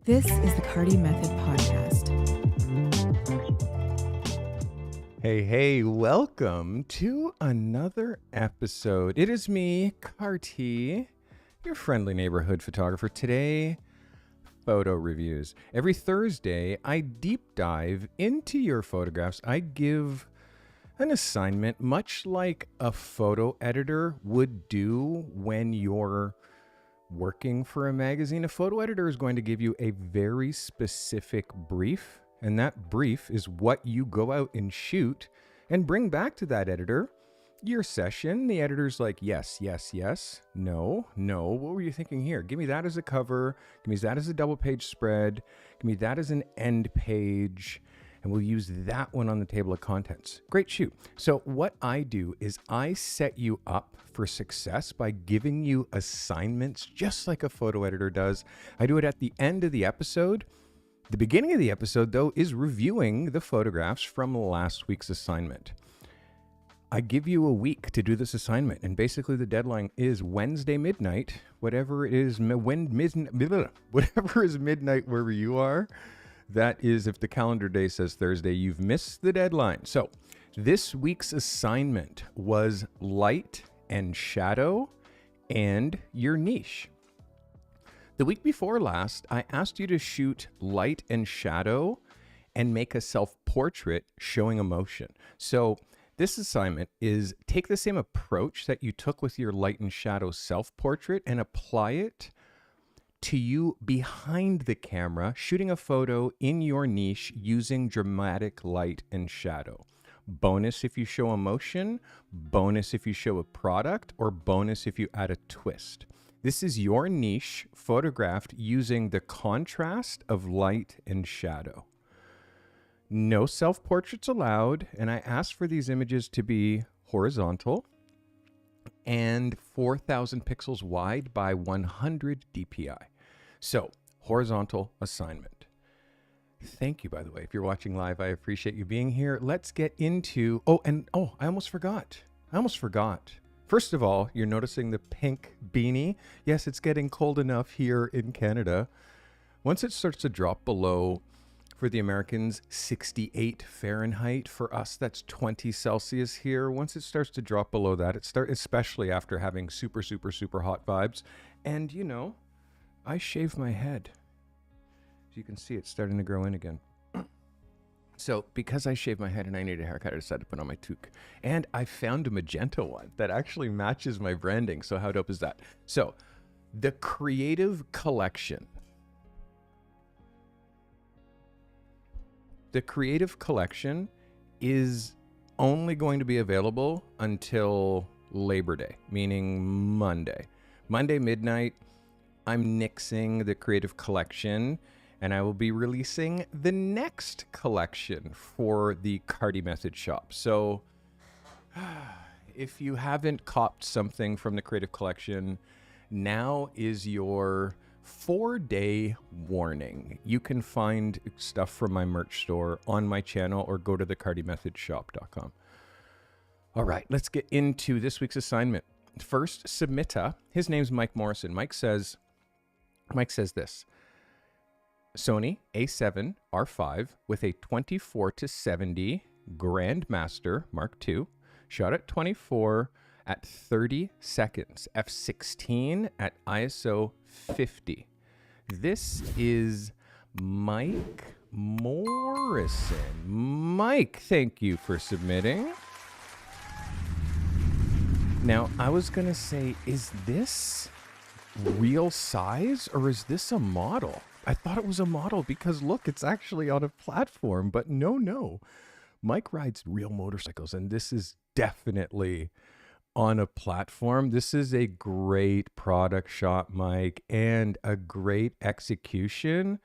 This is the Carty Method Podcast. Hey, welcome to another episode. It is me, Carty, your friendly neighborhood photographer. Today, photo reviews. Every Thursday, I deep dive into your photographs. I give an assignment, much like a photo editor would do when you're working for a magazine. A photo editor is going to give you a very specific brief, and that brief is what you go out and shoot and bring back to that editor. Your session, the editor's like, yes, no, what were you thinking here? Give me that as a cover, give me that as a double page spread, give me that as an end page, and we'll use that one on the table of contents. Great shoot. So what I do is I set you up for success by giving you assignments just like a photo editor does. I do it at the end of the episode. The beginning of the episode, though, is reviewing the photographs from last week's assignment. I give you a week to do this assignment, and basically the deadline is Wednesday midnight, whatever is midnight wherever you are. That is, if the calendar day says Thursday, you've missed the deadline. So this week's assignment was light and shadow and your niche. The week before last, I asked you to shoot light and shadow and make a self-portrait showing emotion. So this assignment is take the same approach that you took with your light and shadow self-portrait and apply it to you behind the camera, shooting a photo in your niche using dramatic light and shadow. Bonus if you show emotion, bonus if you show a product, or bonus if you add a twist. This is your niche photographed using the contrast of light and shadow. No self-portraits allowed, and I asked for these images to be horizontal and 4,000 pixels wide by 100 DPI. So, horizontal assignment. Thank you, by the way. If you're watching live, I appreciate you being here. Let's get into... I almost forgot. First of all, you're noticing the pink beanie. Yes, it's getting cold enough here in Canada. Once it starts to drop below, for the Americans, 68 Fahrenheit. For us, that's 20 Celsius here. Once it starts to drop below that, especially after having super hot vibes. And, you know, I shave my head. As you can see, it's starting to grow in again. So because I shaved my head and I need a haircut, I decided to put on my toque. And I found a magenta one that actually matches my branding. So how dope is that? So the Creative Collection. The Creative Collection is only going to be available until Labor Day, meaning Monday. Monday midnight, I'm nixing the Creative Collection, and I will be releasing the next collection for the Carty Method shop. So if you haven't copped something from the Creative Collection, now is your 4-day warning. You can find stuff from my merch store on my channel or go to the cartymethodshop.com. All right, let's get into this week's assignment. First, submitter. His name's Mike Morrison. Mike says this. Sony A7 R5 with a 24-70 Grandmaster Mark II, shot at 24 at 30 seconds, f16 at ISO 50. This is Mike Morrison. Mike, thank you for submitting. Now, I was going to say, is this real size or is this a model? I thought it was a model because look, it's actually on a platform, but no. Mike rides real motorcycles and this is definitely on a platform. This is a great product shot, Mike, and a great execution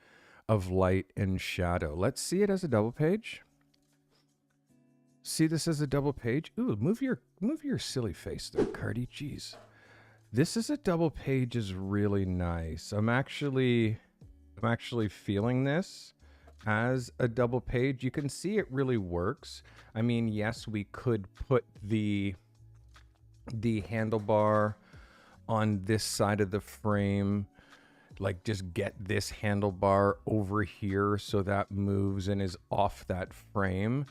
of light and shadow. Let's see it as a double page. See this as a double page. Ooh, move your silly face there, Carty. Jeez. This is a double page is really nice. I'm actually feeling this as a double page. You can see it really works. I mean, yes, we could put the handlebar on this side of the frame like just get this handlebar over here so that moves and is off that frame.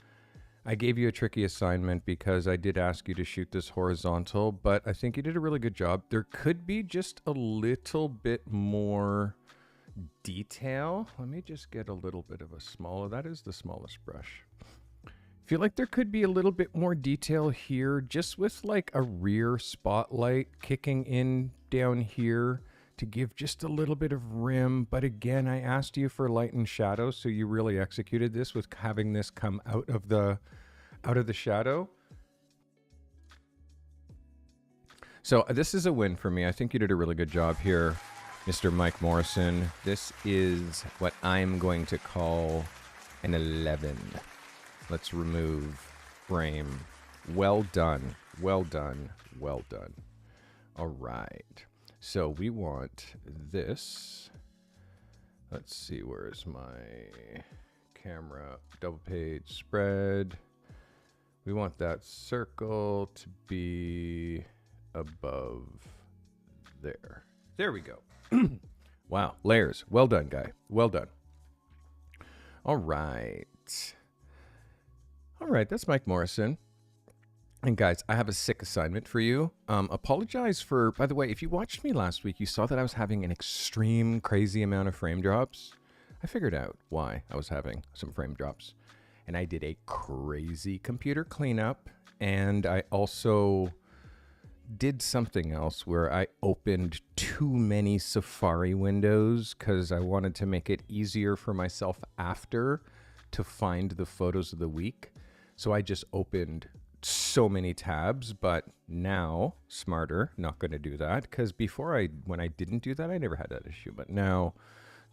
I gave you a tricky assignment because I did ask you to shoot this horizontal, but I think you did a really good job. There could be just a little bit more detail. Let me just get a little bit of a smaller. That is the smallest brush. Feel like there could be a little bit more detail here, just with like a rear spotlight kicking in down here to give just a little bit of rim. But again, I asked you for light and shadow, so you really executed this with having this come out of the shadow. So this is a win for me. I think you did a really good job here, Mr. Mike Morrison. This is what I'm going to call an 11. Let's remove frame. Well done. Well done. Well done. All right. So we want this. Let's see, where is my camera? Double page spread. We want that circle to be above there. There we go. Wow, layers. Well done, guy. Well done. All right. All right, that's Mike Morrison. And guys, I have a sick assignment for you. Apologize for, by the way, if you watched me last week, you saw that I was having an extreme, crazy amount of frame drops. I figured out why I was having some frame drops. And I did a crazy computer cleanup. And I also did something else where I opened too many Safari windows because I wanted to make it easier for myself after to find the photos of the week. So I just opened so many tabs, but now, smarter, not going to do that, because before when I didn't do that, I never had that issue. But now,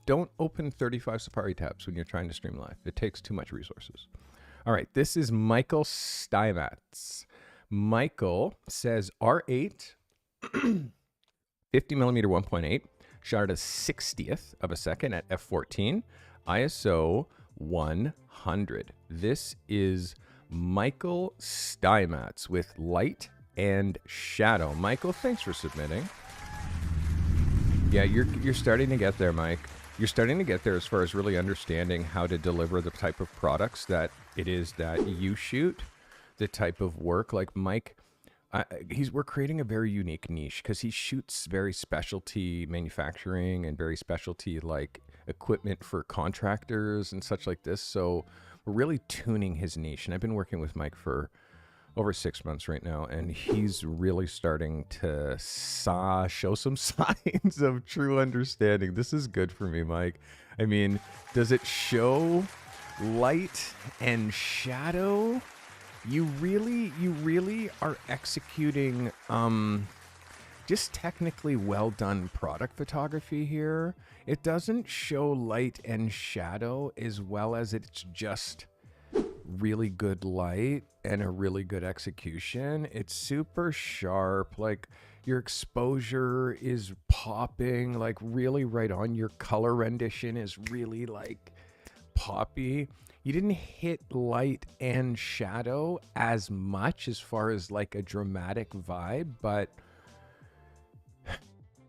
don't open 35 Safari tabs when you're trying to stream live. It takes too much resources. All right, this is Michael Steinmetz. Michael says R8, 50 millimeter 1.8, shot at a 60th of a second at f14, ISO 100. This is Michael Steinmetz with light and shadow. Michael, thanks for submitting. Yeah, you're starting to get there, Mike. You're starting to get there as far as really understanding how to deliver the type of products that it is that you shoot, the type of work. Like Mike, we're creating a very unique niche because he shoots very specialty manufacturing and very specialty like equipment for contractors and such like this. So we're really tuning his niche. And I've been working with Mike for over 6 months right now, and he's really starting to show some signs of true understanding. This is good for me, Mike. I mean, does it show light and shadow? You really are executing just technically well done product photography here. It doesn't show light and shadow as well as it's just really good light and a really good execution. It's super sharp. Like your exposure is popping, like really right on. Your color rendition is really like poppy. You didn't hit light and shadow as much as far as like a dramatic vibe, but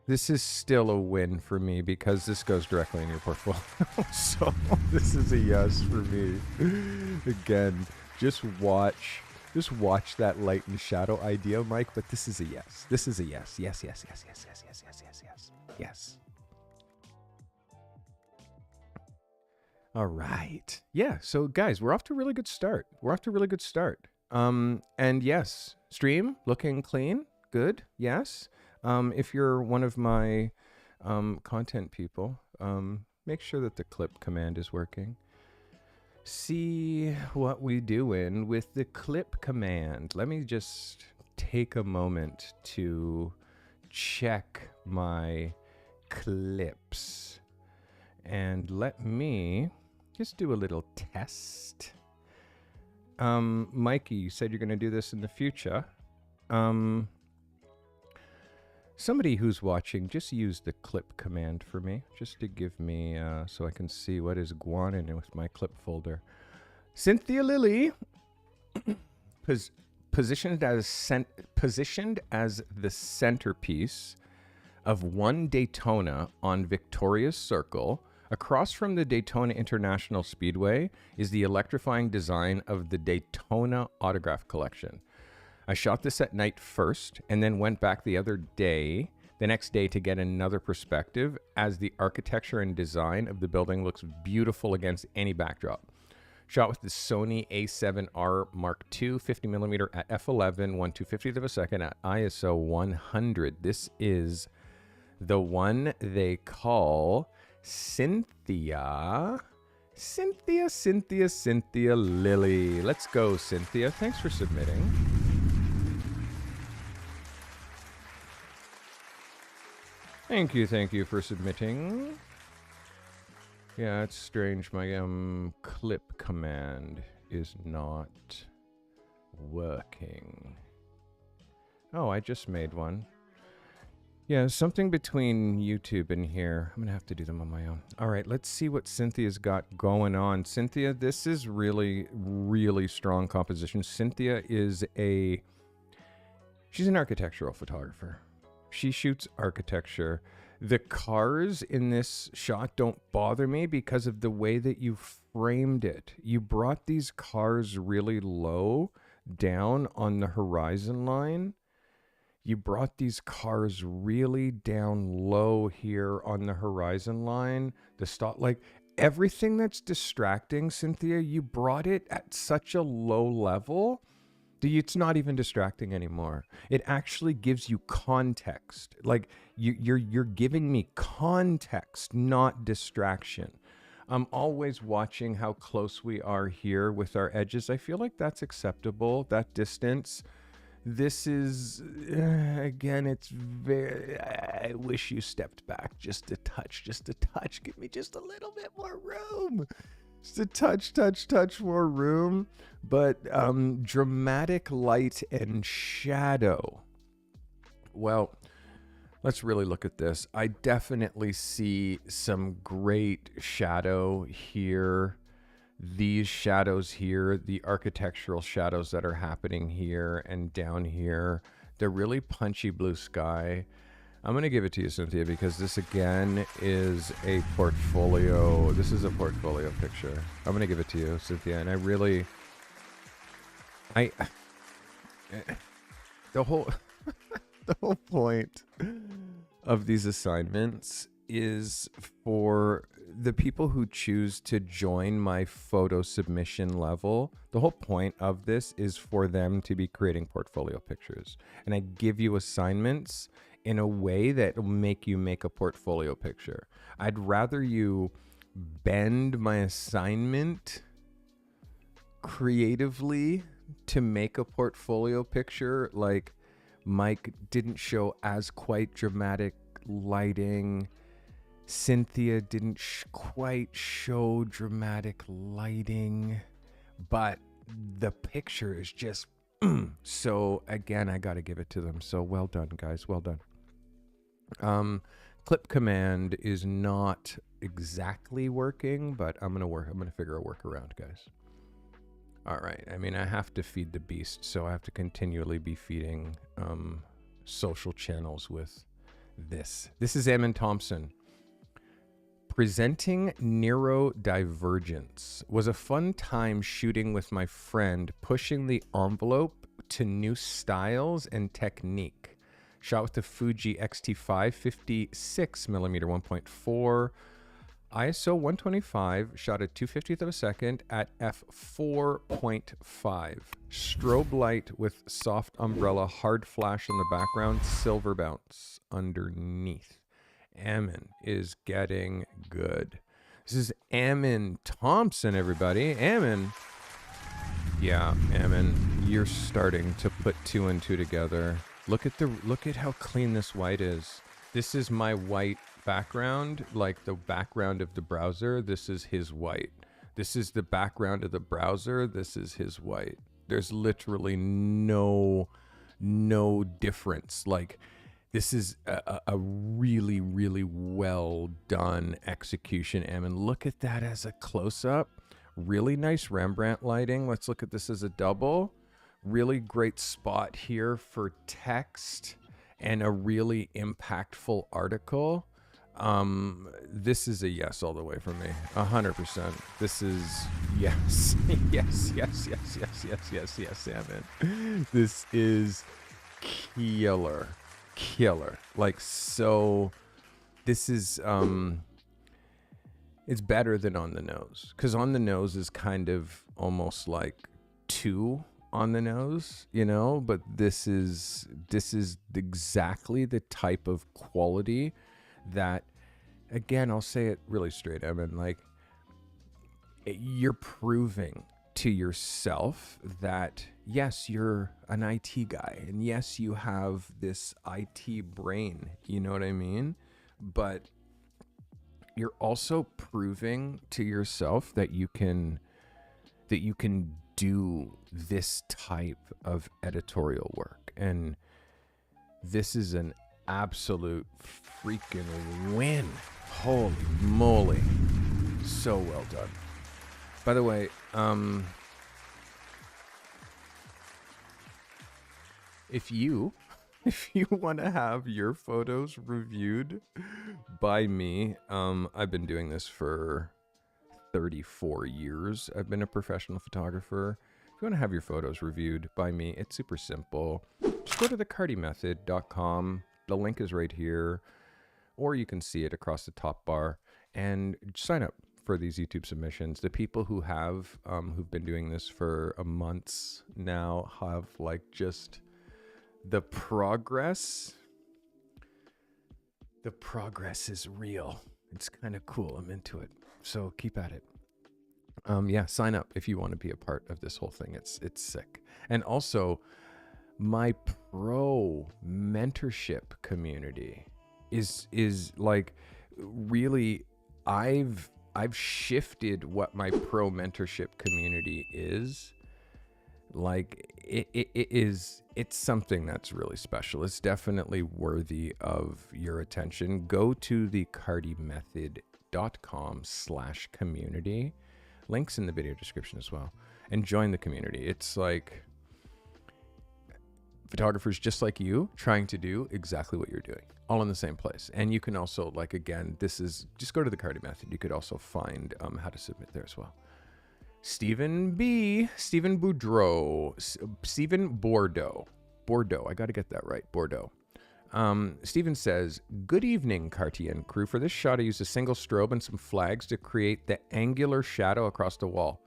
this is still a win for me because this goes directly in your portfolio. So this is a yes for me. Again, just watch that light and shadow idea, Mike, but this is a yes. This is a yes. Yes, yes, yes, yes, yes, yes, yes, yes, yes. Yes. All right. Yeah, so guys, we're off to a really good start. And yes, stream looking clean. Good. Yes. If you're one of my content people, make sure that the clip command is working. See what we doing with the clip command. Let me just take a moment to check my clips. And let me just do a little test. Mikey, you said you're going to do this in the future. Somebody who's watching, just use the clip command for me, just to give me, so I can see what is going on with my clip folder. Cynthia Lilly, positioned as the centerpiece of one Daytona on Victoria's Circle. Across from the Daytona International Speedway is the electrifying design of the Daytona Autograph Collection. I shot this at night first and then went back the next day to get another perspective, as the architecture and design of the building looks beautiful against any backdrop. Shot with the Sony A7R Mark II 50mm at f11, 1/250th of a second at ISO 100. This is the one they call Cynthia Lily. Let's go, Cynthia. Thanks for submitting. Thank you for submitting. Yeah, it's strange. My clip command is not working. Oh, I just made one. Yeah, something between YouTube and here. I'm going to have to do them on my own. All right, let's see what Cynthia's got going on. Cynthia, this is really, really strong composition. Cynthia is she's an architectural photographer. She shoots architecture. The cars in this shot don't bother me because of the way that you framed it. You brought these cars really low down on the horizon line. You brought these cars really down low here on the horizon line. The stop, like everything that's distracting, Cynthia, you brought it at such a low level. It's not even distracting anymore. It actually gives you context. Like you're giving me context, not distraction. I'm always watching how close we are here with our edges. I feel like that's acceptable, that distance. This is, again, it's very, I wish you stepped back just a touch. Give me just a little bit more room. Just a touch more room. But dramatic light and shadow. Well, let's really look at this. I definitely see some great shadow here. These shadows here, the architectural shadows that are happening here and down here, they're really punchy blue sky. I'm going to give it to you, Cynthia, because this again is a portfolio. This is a portfolio picture. I'm going to give it to you, Cynthia. And the whole point of these assignments is for the people who choose to join my photo submission level. The whole point of this is for them to be creating portfolio pictures. And I give you assignments in a way that will make you make a portfolio picture. I'd rather you bend my assignment creatively to make a portfolio picture. Like Mike didn't show as quite dramatic lighting. Cynthia didn't quite show dramatic lighting, but the picture is just so again, I got to give it to them. So well done, guys. Well done. Clip command is not exactly working, but I'm going to figure a workaround, guys. All right. I mean, I have to feed the beast, so I have to continually be feeding social channels with this. This is Eamon Thompson. Presenting neurodivergence was a fun time shooting with my friend, pushing the envelope to new styles and technique. Shot with the Fuji X-T5 56mm 1.4, ISO 125, shot at 2/50th of a second at f4.5. Strobe light with soft umbrella, hard flash in the background, silver bounce underneath. Eamon is getting good. This is Eamon Thompson, everybody. Eamon. Yeah, Eamon, you're starting to put two and two together. Look at how clean this white is. This is my white background, like the background of the browser. This is his white. This is the background of the browser. This is his white. There's literally no difference. Like, this is a really, really well done execution, Eamon. Look at that as a close-up. Really nice Rembrandt lighting. Let's look at this as a double. Really great spot here for text and a really impactful article, this is a yes all the way from me. 100%. This is yes. yes, Salmon. This is killer. Like, so this is it's better than On the Nose, because On the Nose is kind of almost like too on the nose, but this is exactly the type of quality that, again, I'll say it really straight, Evan, like, you're proving to yourself that yes, you're an IT guy, and yes, you have this IT brain, you know what I mean? But you're also proving to yourself that you can do this type of editorial work. And this is an absolute freaking win. Holy moly. So well done. By the way, if you want to have your photos reviewed by me, I've been doing this for 34 years. I've been a professional photographer. If you want to have your photos reviewed by me, it's super simple. Just go to thecartymethod.com. The link is right here, or you can see it across the top bar, and sign up for these YouTube submissions. The people who have, who've been doing this for a month now, have like just the progress. The progress is real. It's kind of cool. I'm into it. So keep at it. Yeah, sign up if you want to be a part of this whole thing. It's sick. And also, my pro mentorship community is like, really, I've shifted what my pro mentorship community is. Like, it's something that's really special. It's definitely worthy of your attention. Go to the cartymethod.com/community. Links in the video description as well. And join the community. It's like photographers just like you trying to do exactly what you're doing, all in the same place. And you can also, like, again, this is, just go to the Carty Method. You could also find how to submit there as well. Stephen Boudreau, Stephen Bordeaux, I got to get that right, Bordeaux. Stephen says, good evening, Carty and crew. For this shot, I used a single strobe and some flags to create the angular shadow across the wall.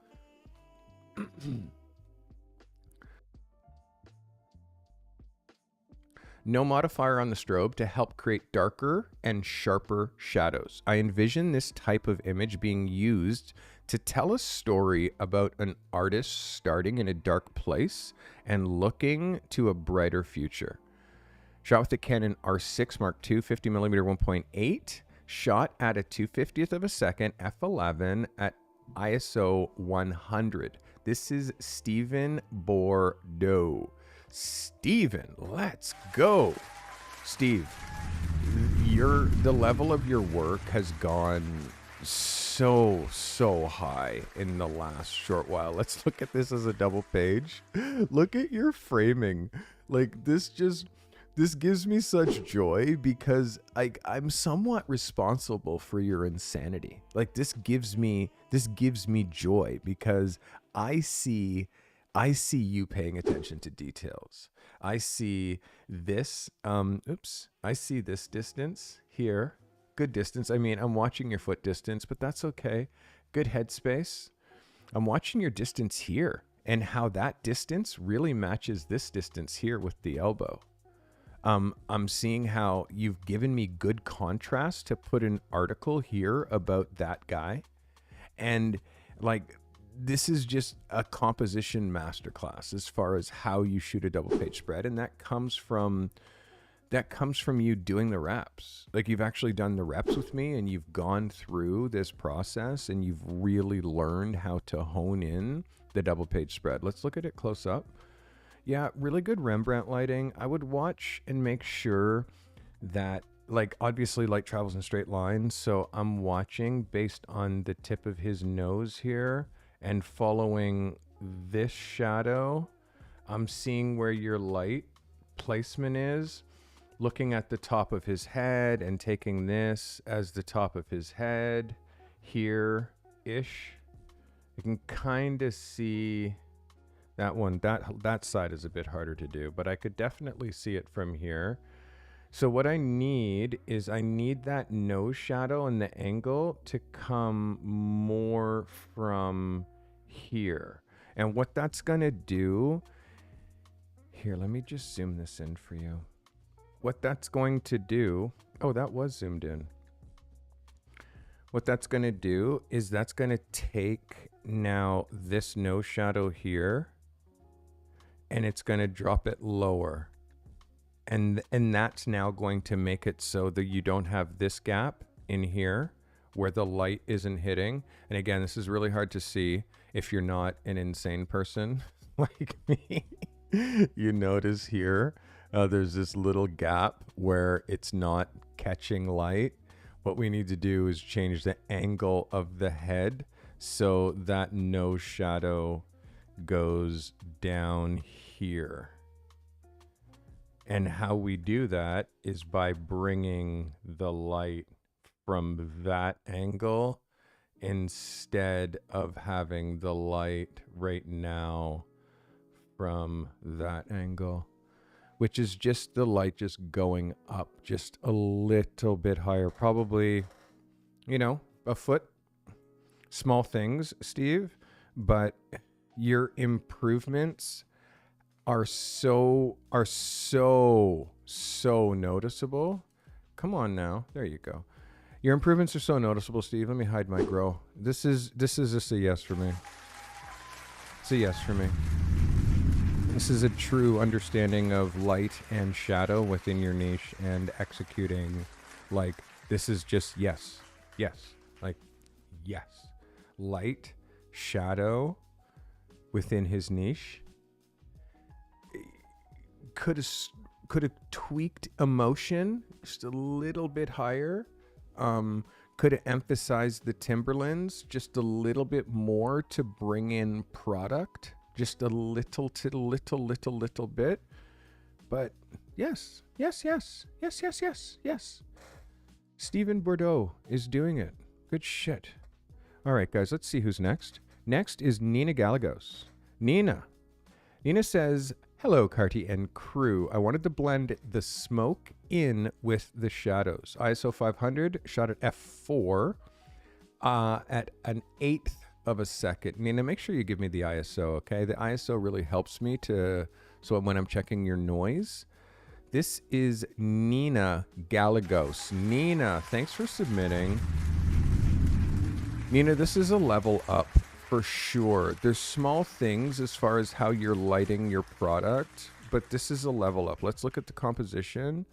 No modifier on the strobe to help create darker and sharper shadows. I envision this type of image being used to tell a story about an artist starting in a dark place and looking to a brighter future. Shot with the Canon R6 Mark II 50mm 1.8. Shot at a 2/50th of a second f11 at ISO 100. This is Stephen Bordeaux. Stephen, let's go. Steve, the level of your work has gone so high in the last short while. Let's look at this as a double page. Look at your framing. Like, this gives me such joy, because I'm somewhat responsible for your insanity. Like, this gives me joy, because I see you paying attention to details. I see this, I see this distance here. Good distance. I mean, I'm watching your foot distance, but that's okay. Good headspace. I'm watching your distance here, and how that distance really matches this distance here with the elbow. I'm seeing how you've given me good contrast to put an article here about that guy. And like, this is just a composition masterclass as far as how you shoot a double page spread. And that comes from you doing the reps. Like, you've actually done the reps with me, and you've gone through this process, and you've really learned how to hone in the double page spread. Let's look at it close up. Yeah, really good Rembrandt lighting. I would watch and make sure that, like, obviously light travels in straight lines. So I'm watching based on the tip of his nose here and following this shadow. I'm seeing where your light placement is. looking at the top of his head and taking this as the top of his head here-ish. You can kind of see that one. That side is a bit harder to do, but I could definitely see it from here. So what I need is that nose shadow and the angle to come more from here. And what that's going to do, here, let me just zoom this in for you. What that's going to do, oh, that was zoomed in. What that's going to do is that's going to take now this nose shadow here, and it's going to drop it lower. And that's now going to make it so that you don't have this gap in here where the light isn't hitting. And again, this is really hard to see if you're not an insane person like me. You notice here, there's this little gap where it's not catching light. What we need to do is change the angle of the head so that nose shadow goes down here. And how we do that is by bringing the light from that angle instead of having the light right now from that angle, which is just the light just going up just a little bit higher, probably, a foot. Small things, Steve, but your improvements are so noticeable. Come on now. There you go. Your improvements are so noticeable, Steve. Let me hide my grow. This is just a yes for me. It's a yes for me. This is a true understanding of light and shadow within your niche and executing. Like, this is just yes. Like, yes. Light, shadow within his niche. Could have tweaked emotion just a little bit higher. Could have emphasized the Timberlands just a little bit more to bring in product, just a little bit. But yes. Stephen Bordeaux is doing it. Good shit. All right, guys, let's see who's next. Next is Nina Gallegos. Nina says, hello, Carty and crew. I wanted to blend the smoke in with the shadows. ISO 500, shot at f4 at an 1/8 of a second. Nina, make sure you give me the ISO, okay? The ISO really helps me so when I'm checking your noise. This is Nina Gallegos. Nina, thanks for submitting. Nina, this is a level up. For sure. There's small things as far as how you're lighting your product, but this is a level up. Let's look at the composition.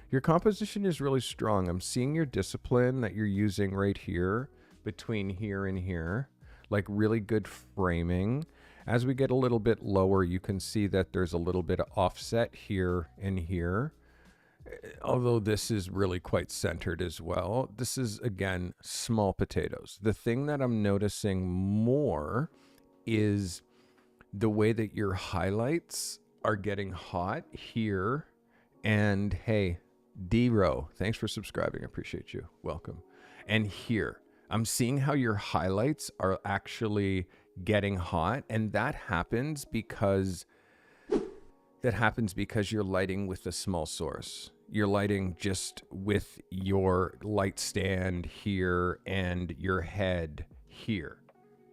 Your composition is really strong. I'm seeing your discipline that you're using right here, between here and here, like really good framing. As we get a little bit lower, you can see that there's a little bit of offset here and here. Although this is really quite centered as well. This is, again, small potatoes. The thing that I'm noticing more is the way that your highlights are getting hot here. And hey, D-Row, thanks for subscribing. I appreciate you. Welcome. And here, I'm seeing how your highlights are actually getting hot. And that happens because you're lighting with a small source. You're lighting just with your light stand here and your head here,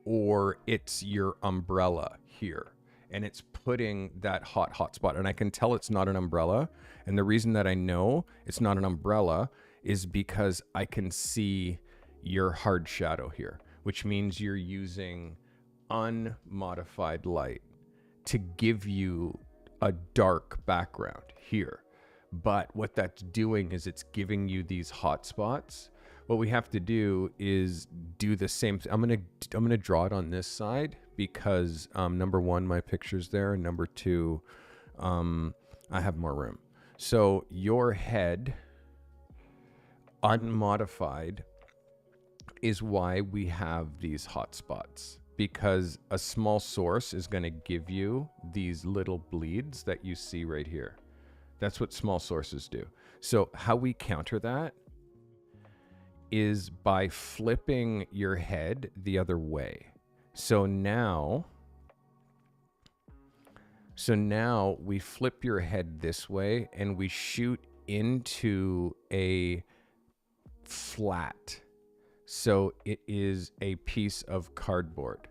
or it's your umbrella here, and it's putting that hot spot. And I can tell it's not an umbrella. And the reason that I know it's not an umbrella is because I can see your hard shadow here, which means you're using unmodified light to give you a dark background here. But what that's doing is it's giving you these hot spots. What we have to do is do the same thing. I'm gonna draw it on this side because number one, my picture's there, and number two, I have more room. So your head, unmodified, is why we have these hot spots. Because a small source is going to give you these little bleeds that you see right here. That's what small sources do. So how we counter that is by flipping your head the other way. So now we flip your head this way and we shoot into a flat. So it is a piece of cardboard.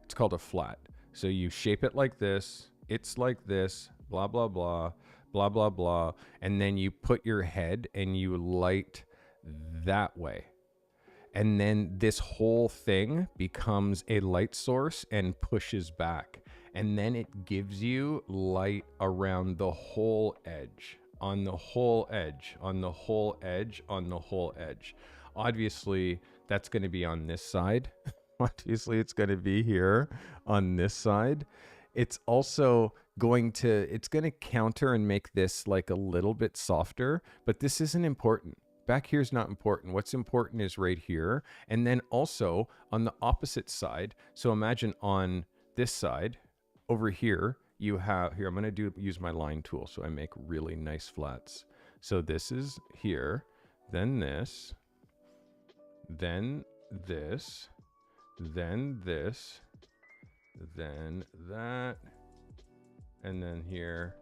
It's called a flat. So you shape it like this. It's like this, blah, blah, blah, blah, blah, blah. And then you put your head and you light that way. And then this whole thing becomes a light source and pushes back. And then it gives you light around the whole edge, on the whole edge, on the whole edge, on the whole edge. Obviously, that's going to be on this side. Obviously, it's going to be here on this side. It's also going to counter and make this like a little bit softer, but this isn't important. Back here is not important. What's important is right here. And then also on the opposite side. So imagine on this side over here, you have here, I'm going to use my line tool. So I make really nice flats. So this is here, then this, then this, then this, then that, and then here,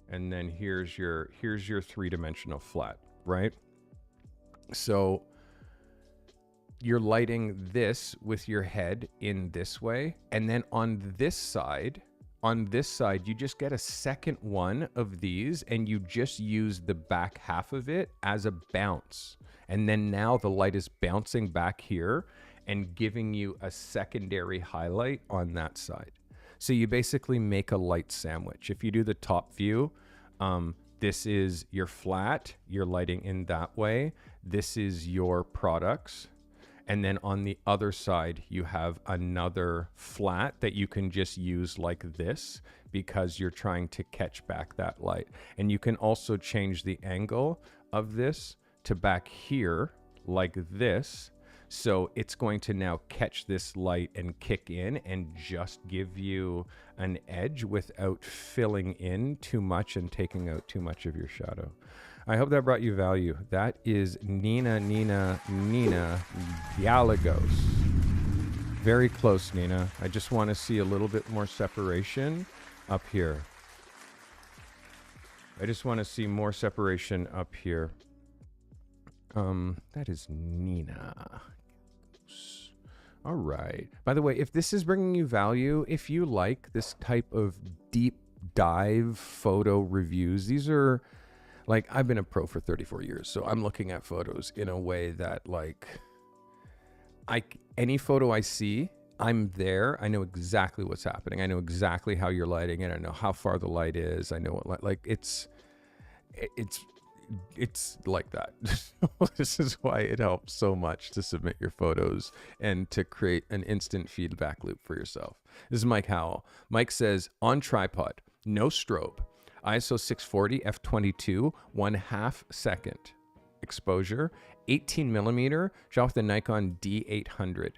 and then here's your three-dimensional flat, right? So you're lighting this with your head in this way. And then on this side, you just get a second one of these and you just use the back half of it as a bounce. And then now the light is bouncing back here and giving you a secondary highlight on that side. So you basically make a light sandwich. If you do the top view, this is your flat, you're lighting in that way. This is your products. And then on the other side, you have another flat that you can just use like this because you're trying to catch back that light. And you can also change the angle of this to back here like this. So it's going to now catch this light and kick in and just give you an edge without filling in too much and taking out too much of your shadow. I hope that brought you value. That is Nina Gallegos. Very close, Nina. I just want to see a little bit more separation up here. I just want to see more separation up here. That is Nina. All right. By the way, if this is bringing you value, if you like this type of deep dive photo reviews, these are like, I've been a pro for 34 years, so I'm looking at photos in a way that like, any photo I see, I'm there. I know exactly what's happening. I know exactly how you're lighting it. I know how far the light is. I know what like it's like that. This is why it helps so much to submit your photos and to create an instant feedback loop for yourself. This is Mike Howell. Mike says, on tripod, no strobe, ISO 640 f22, 1/2 second exposure, 18 millimeter, shot with the Nikon D800.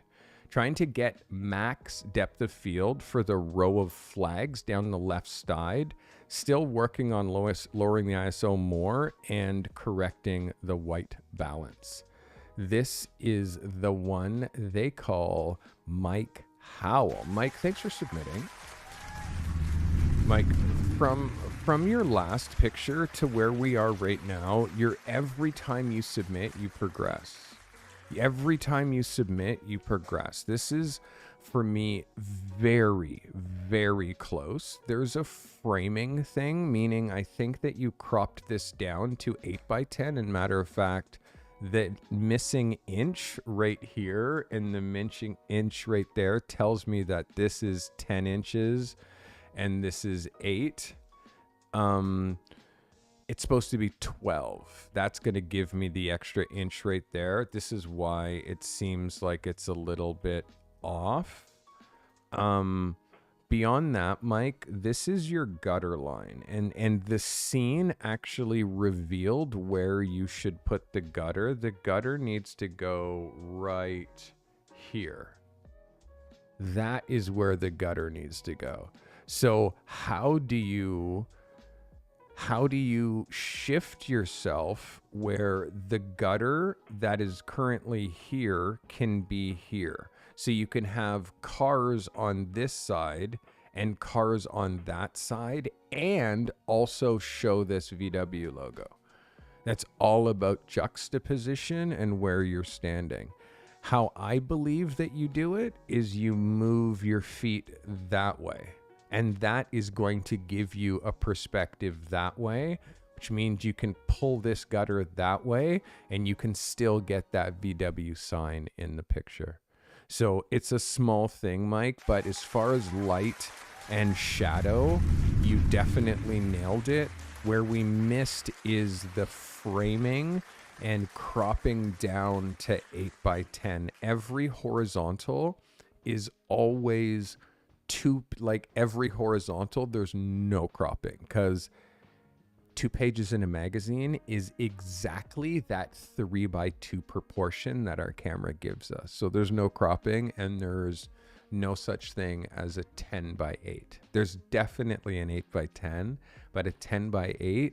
Trying to get max depth of field for the row of flags down the left side. Still working on lowering the ISO more and correcting the white balance. This is the one they call Mike Howell. Mike, thanks for submitting. Mike, from your last picture to where we are right now, every time you submit, you progress. Every time you submit, you progress. This is, for me, very, very close. There's a framing thing, meaning I think that you cropped this down to 8x10. And matter of fact, the missing inch right here and the missing inch right there tells me that this is 10 inches and this is 8. It's supposed to be 12. That's going to give me the extra inch right there. This is why it seems like it's a little bit off. Beyond that, Mike, this is your gutter line. And the scene actually revealed where you should put the gutter. The gutter needs to go right here. That is where the gutter needs to go. So how do you how do you shift yourself where the gutter that is currently here can be here? So you can have cars on this side and cars on that side and also show this VW logo. That's all about juxtaposition and where you're standing. How I believe that you do it is you move your feet that way. And that is going to give you a perspective that way, which means you can pull this gutter that way and you can still get that VW sign in the picture. So it's a small thing, Mike, but as far as light and shadow, you definitely nailed it. Where we missed is the framing and cropping down to 8x10. Every horizontal is always every horizontal, there's no cropping, because 2 pages in a magazine is exactly that 3x2 proportion that our camera gives us. So there's no cropping, and there's no such thing as a 10x8. There's definitely an 8x10, but a 10x8,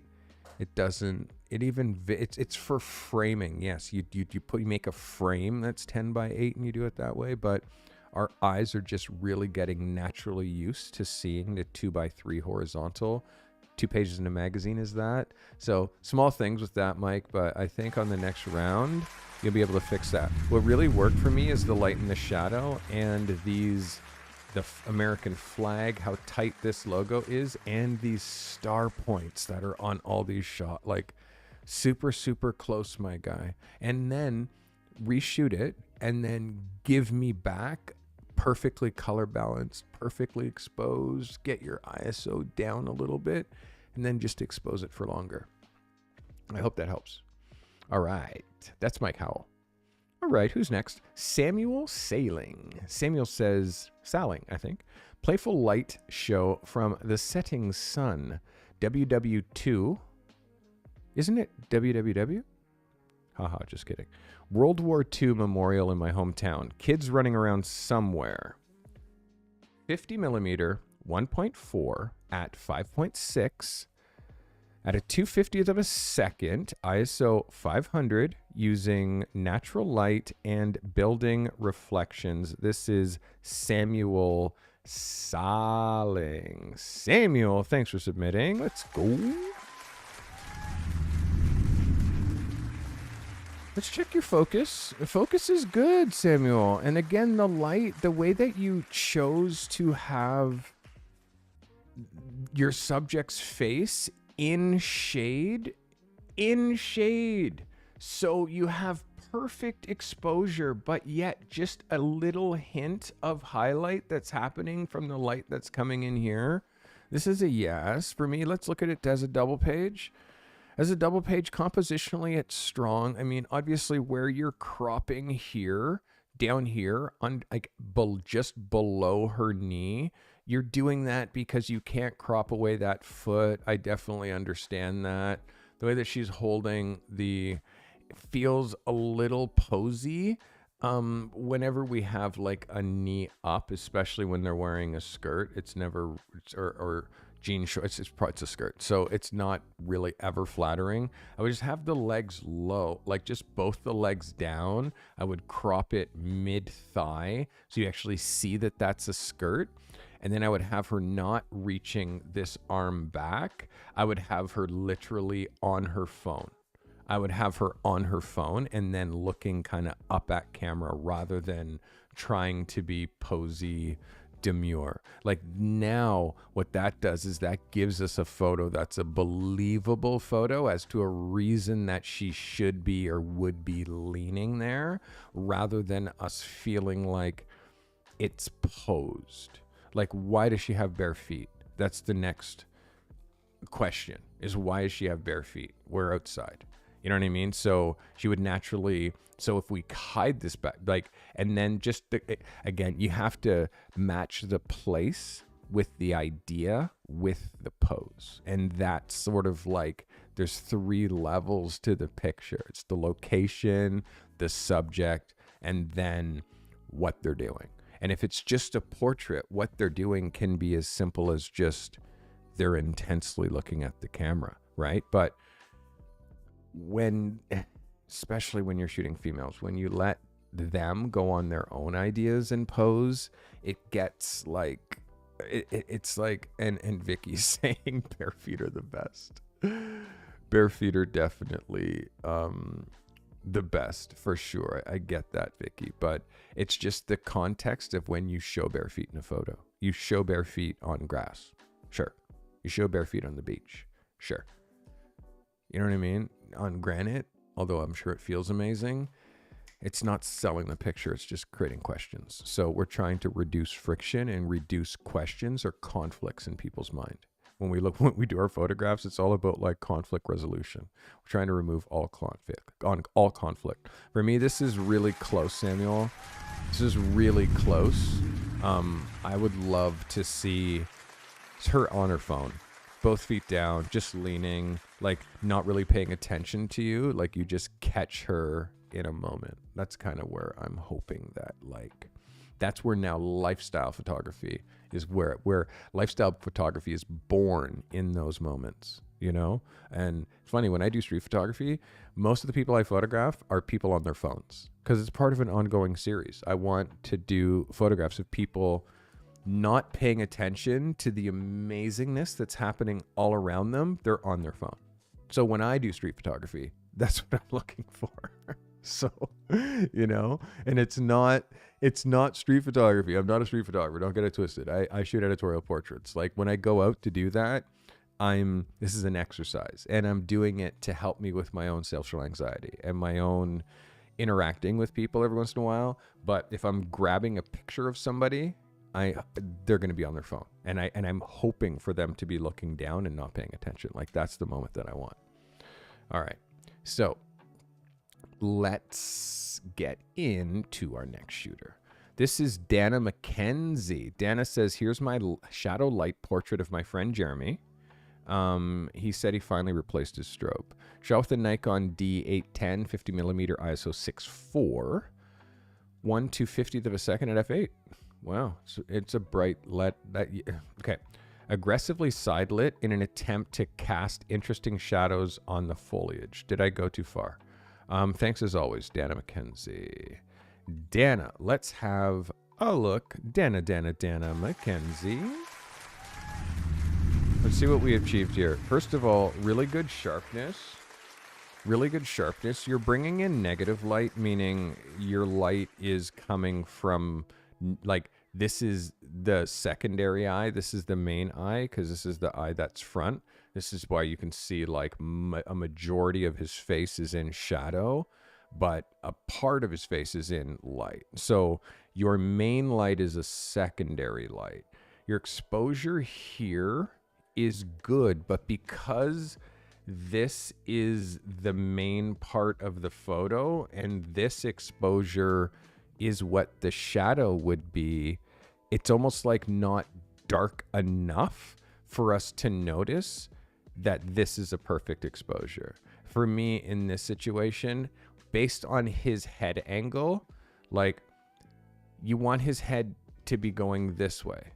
it's for framing. Yes, you make a frame that's 10x8 and you do it that way, but our eyes are just really getting naturally used to seeing the 2x3 horizontal. 2 pages in a magazine is that. So small things with that, Mike, but I think on the next round, you'll be able to fix that. What really worked for me is the light and the shadow and the American flag, how tight this logo is, and these star points that are on all these shots, like super, super close, my guy. And then reshoot it and then give me back perfectly color balanced, perfectly exposed, get your ISO down a little bit, and then just expose it for longer. I hope that helps. All right, that's Mike Howell. All right, who's next? Samuel Sailing. Samuel says, Sailing, I think. Playful light show from the setting sun. WW2. Isn't it WWW? Haha, just kidding. World War II memorial in my hometown. Kids running around somewhere. 50 millimeter, 1.4 at 5.6 at a 2/50th of a second, ISO 500, using natural light and building reflections. This is Samuel Sailing. Samuel, thanks for submitting. Let's go. Let's check your focus. Focus is good, Samuel. And again, the light, the way that you chose to have your subject's face in shade. So you have perfect exposure, but yet just a little hint of highlight that's happening from the light that's coming in here. This is a yes for me. Let's look at it as a double page. As a double page, compositionally, it's strong. I mean, obviously, where you're cropping here, down here, just below her knee, you're doing that because you can't crop away that foot. I definitely understand that. The way that she's holding feels a little posy. Whenever we have like a knee up, especially when they're wearing a skirt, or jean shorts, it's a skirt, so it's not really ever flattering. I would just have the legs low, like just both the legs down. I would crop it mid thigh so you actually see that that's a skirt, and then I would have her not reaching this arm back. I would have her literally on her phone. And then looking kind of up at camera rather than trying to be posy, demure. Like, now what that does is that gives us a photo that's a believable photo as to a reason that she should be or would be leaning there, rather than us feeling like it's posed. Like, why does she have bare feet? That's the next question, is why does she have bare feet? We're outside. You know what I mean? So she would naturally, so if we hide this back, and then again, you have to match the place with the idea with the pose. And that's sort of like, there's 3 levels to the picture. It's the location, the subject, and then what they're doing. And if it's just a portrait, what they're doing can be as simple as just they're intensely looking at the camera, right? But especially when you're shooting females, when you let them go on their own ideas and pose, it gets like, it's like, and Vicky's saying bare feet are the best. Bare feet are definitely the best for sure. I get that, Vicky, but it's just the context of when you show bare feet in a photo. You show bare feet on grass, sure. You show bare feet on the beach, sure. You know what I mean? On granite, although I'm sure it feels amazing, it's not selling the picture. It's just creating questions. So we're trying to reduce friction and reduce questions or conflicts in people's mind. When we do our photographs, it's all about like conflict resolution. We're trying to remove all conflict. For me, this is really close, Samuel. This is really close. I would love to see her on her phone, both feet down, just leaning, like not really paying attention to you. Like you just catch her in a moment. That's kind of where I'm hoping that, like, that's where now lifestyle photography is, where lifestyle photography is born in those moments, you know? And it's funny, when I do street photography, most of the people I photograph are people on their phones because it's part of an ongoing series. I want to do photographs of people not paying attention to the amazingness that's happening all around them. They're on their phone. So when I do street photography, that's what I'm looking for. So, you know, and it's not street photography. I'm not a street photographer. Don't get it twisted. I shoot editorial portraits. Like when I go out to do that, this is an exercise, and I'm doing it to help me with my own social anxiety and my own interacting with people every once in a while. But if I'm grabbing a picture of somebody, they're going to be on their phone, and I'm hoping for them to be looking down and not paying attention. Like that's the moment that I want. All right. So let's get into our next shooter. This is Dana McKenzie. Dana says, here's my shadow light portrait of my friend Jeremy. He said he finally replaced his strobe. Shot with a Nikon D810 50mm ISO 6.4, 1/250th of a second at f8. Wow, so it's a bright LED. Okay. Aggressively side lit in an attempt to cast interesting shadows on the foliage. Did I go too far? Thanks as always, Dana McKenzie. Dana, let's have a look. Dana McKenzie. Let's see what we achieved here. First of all, really good sharpness. Really good sharpness. You're bringing in negative light, meaning your light is coming from, like, this is the secondary eye. This is the main eye, because this is the eye that's front. This is why you can see like a majority of his face is in shadow, but a part of his face is in light. So your main light is a secondary light. Your exposure here is good, but because this is the main part of the photo and this exposure is what the shadow would be, it's almost like not dark enough for us to notice that this is a perfect exposure. For me in this situation, based on his head angle, like you want his head to be going this way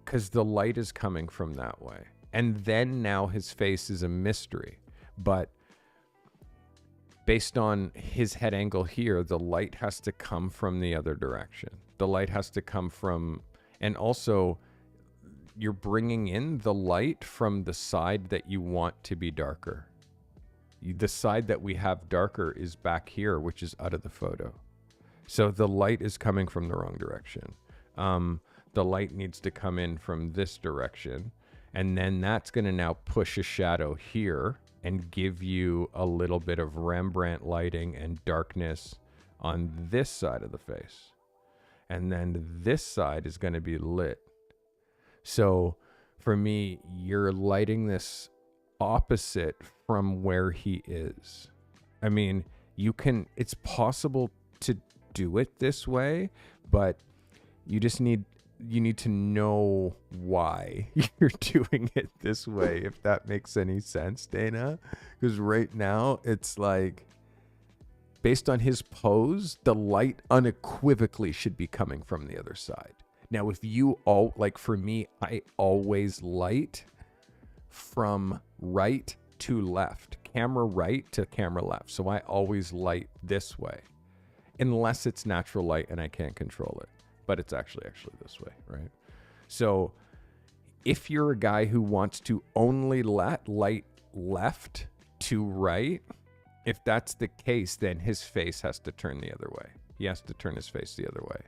because the light is coming from that way. And then now his face is a mystery. But based on his head angle here, the light has to come from the other direction. The light has to come from, and also you're bringing in the light from the side that you want to be darker. The side that we have darker is back here, which is out of the photo. So the light is coming from the wrong direction. The light needs to come in from this direction. And then that's going to now push a shadow here and give you a little bit of Rembrandt lighting and darkness on this side of the face. And then this side is going to be lit. So for me, you're lighting this opposite from where he is. I mean, it's possible to do it this way, but you need to know why you're doing it this way, if that makes any sense, Dana. Because right now it's like, based on his pose, the light unequivocally should be coming from the other side. Now, if you for me, I always light from right to left, camera right to camera left. So I always light this way, unless it's natural light and I can't control it. But it's actually this way, right? So if you're a guy who wants to only let light left to right, if that's the case, then his face has to turn the other way. He has to turn his face the other way.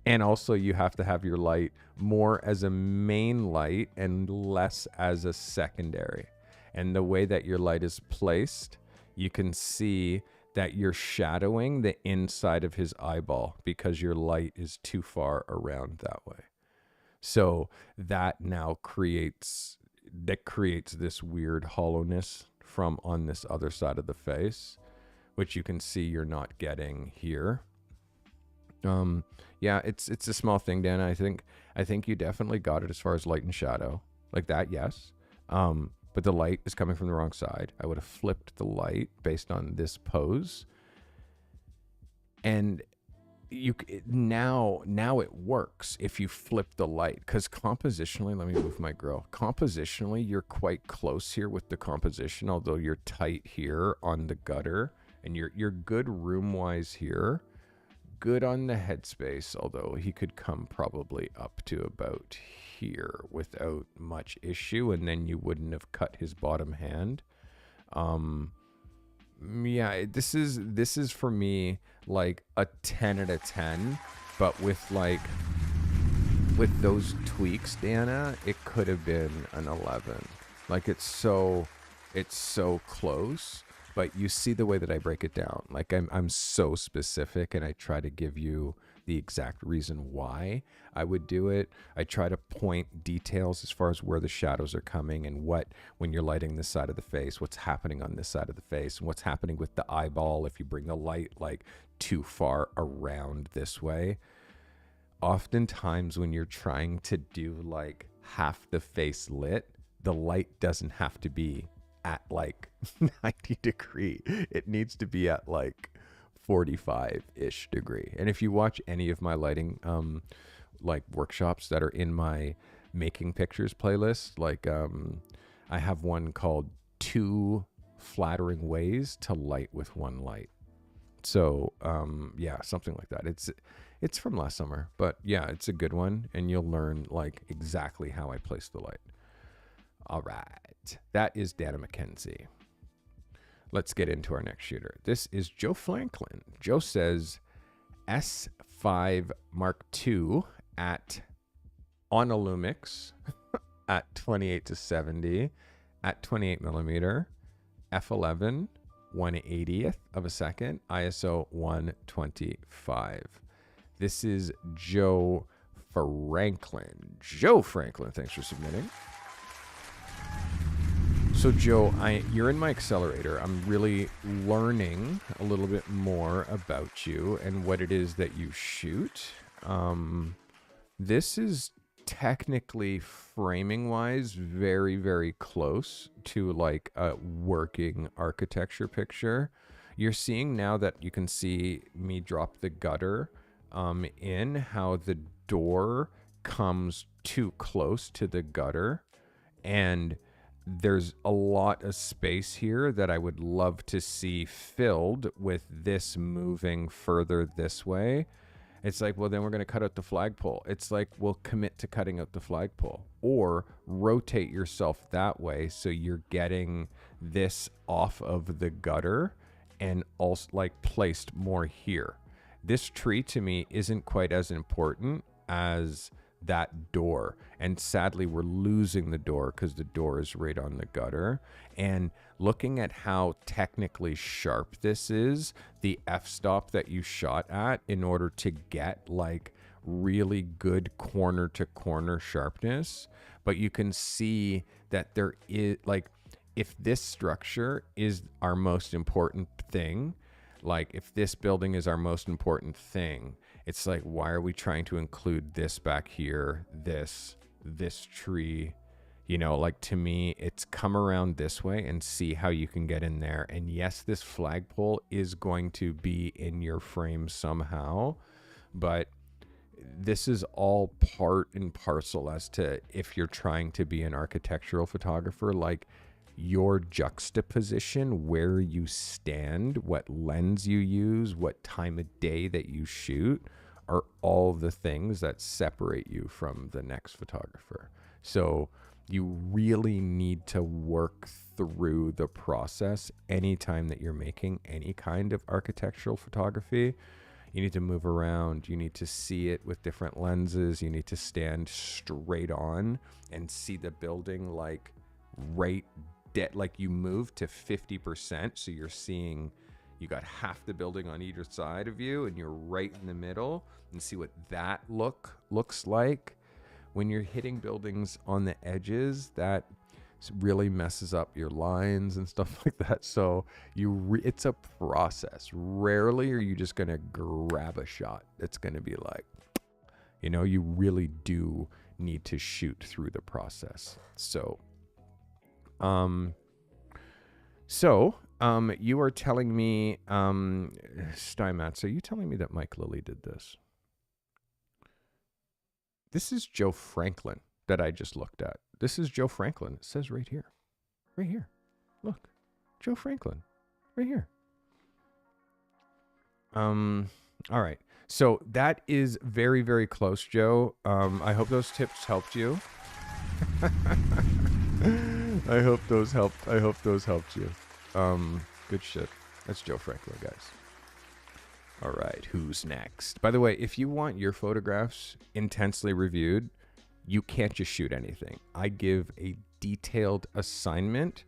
And also you have to have your light more as a main light and less as a secondary. And the way that your light is placed, you can see that you're shadowing the inside of his eyeball because your light is too far around that way. So that now creates this weird hollowness from on this other side of the face, which you can see you're not getting here. Yeah, it's a small thing, Dan. I think you definitely got it as far as light and shadow like that. Yes. But the light is coming from the wrong side. I would have flipped the light based on this pose. And now it works if you flip the light, because compositionally, let me move my grill. Compositionally, you're quite close here with the composition, although you're tight here on the gutter, and you're good room wise here. Good on the headspace, although he could come probably up to about here without much issue, and then you wouldn't have cut his bottom hand. Yeah, this is for me like a 10 out of 10, but with those tweaks, Dana, it could have been an 11. Like it's so close. But you see the way that I break it down. Like I'm so specific, and I try to give you the exact reason why I would do it. I try to point details as far as where the shadows are coming and when you're lighting this side of the face, what's happening on this side of the face and what's happening with the eyeball if you bring the light like too far around this way. Oftentimes when you're trying to do like half the face lit, the light doesn't have to be at like 90 degree. It needs to be at like 45-ish degree. And if you watch any of my lighting like workshops that are in my making pictures playlist, like I have one called 2 Flattering Ways to Light with One Light. So yeah, something like that. It's from last summer, but yeah, it's a good one, and you'll learn like exactly how I place the light. All right, that is Dana McKenzie. Let's get into our next shooter. This is Joe Franklin. Joe says S5 Mark II at on a Lumix at 28-70 at 28 millimeter, f11, 1/80th of a second, ISO 125. This is Joe Franklin. Joe Franklin, thanks for submitting. So Joe, you're in my accelerator. I'm really learning a little bit more about you and what it is that you shoot. This is technically framing wise very, very close to like a working architecture picture. You're seeing now that you can see me drop the gutter in, how the door comes too close to the gutter, and there's a lot of space here that I would love to see filled with this moving further this way. It's like, well, then we're going to cut out the flagpole. It's like, well, commit to cutting out the flagpole or rotate yourself that way so you're getting this off of the gutter and also like placed more here. This tree to me isn't quite as important as that door, and sadly we're losing the door because the door is right on the gutter. And looking at how technically sharp this is, the f-stop that you shot at in order to get like really good corner to corner sharpness, but you can see that there is like, if this structure is our most important thing, like if this building is our most important thing, it's like, why are we trying to include this back here, this tree? You know, like to me, it's come around this way and see how you can get in there. And yes, this flagpole is going to be in your frame somehow, but this is all part and parcel as to if you're trying to be an architectural photographer, like your juxtaposition, where you stand, what lens you use, what time of day that you shoot, are all the things that separate you from the next photographer. So you really need to work through the process anytime that you're making any kind of architectural photography. You need to move around. You need to see it with different lenses. You need to stand straight on and see the building like like you move to 50%. So you're seeing, you got half the building on either side of you and you're right in the middle, and see what that looks like. When you're hitting buildings on the edges, that really messes up your lines and stuff like that. So it's a process. Rarely are you just going to grab a shot. It's going to be like, you really do need to shoot through the process. So, you are telling me, Steinmetz, are you telling me that Mike Lilly did this? This is Joe Franklin that I just looked at. This is Joe Franklin. It says right here. Right here. Look. Joe Franklin. Right here. All right. So that is very, very close, Joe. I hope those tips helped you. I hope those helped you. Good shit. That's Joe Franklin, guys. All right, who's next? By the way, if you want your photographs intensely reviewed, you can't just shoot anything. I give a detailed assignment,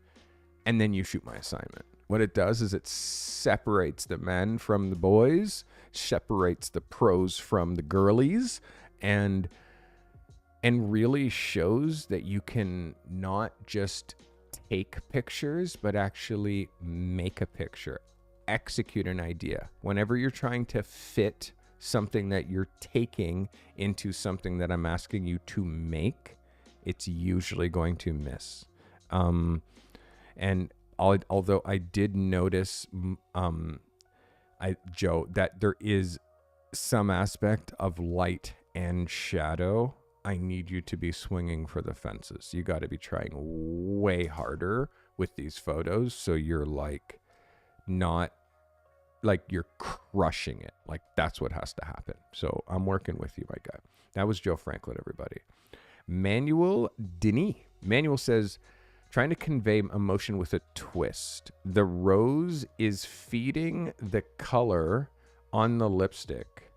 and then you shoot my assignment. What it does is it separates the men from the boys, separates the pros from the girlies, and really shows that you can not just take pictures, but actually make a picture, execute an idea. Whenever you're trying to fit something that you're taking into something that I'm asking you to make, it's usually going to miss. And although I did notice, Joe, that there is some aspect of light and shadow, I need you to be swinging for the fences. You got to be trying way harder with these photos, so you're like not like you're crushing it. Like that's what has to happen. So I'm working with you, my guy. That was Joe Franklin, everybody. Manuel Denis. Manuel says, trying to convey emotion with a twist. The rose is feeding the color on the lipstick.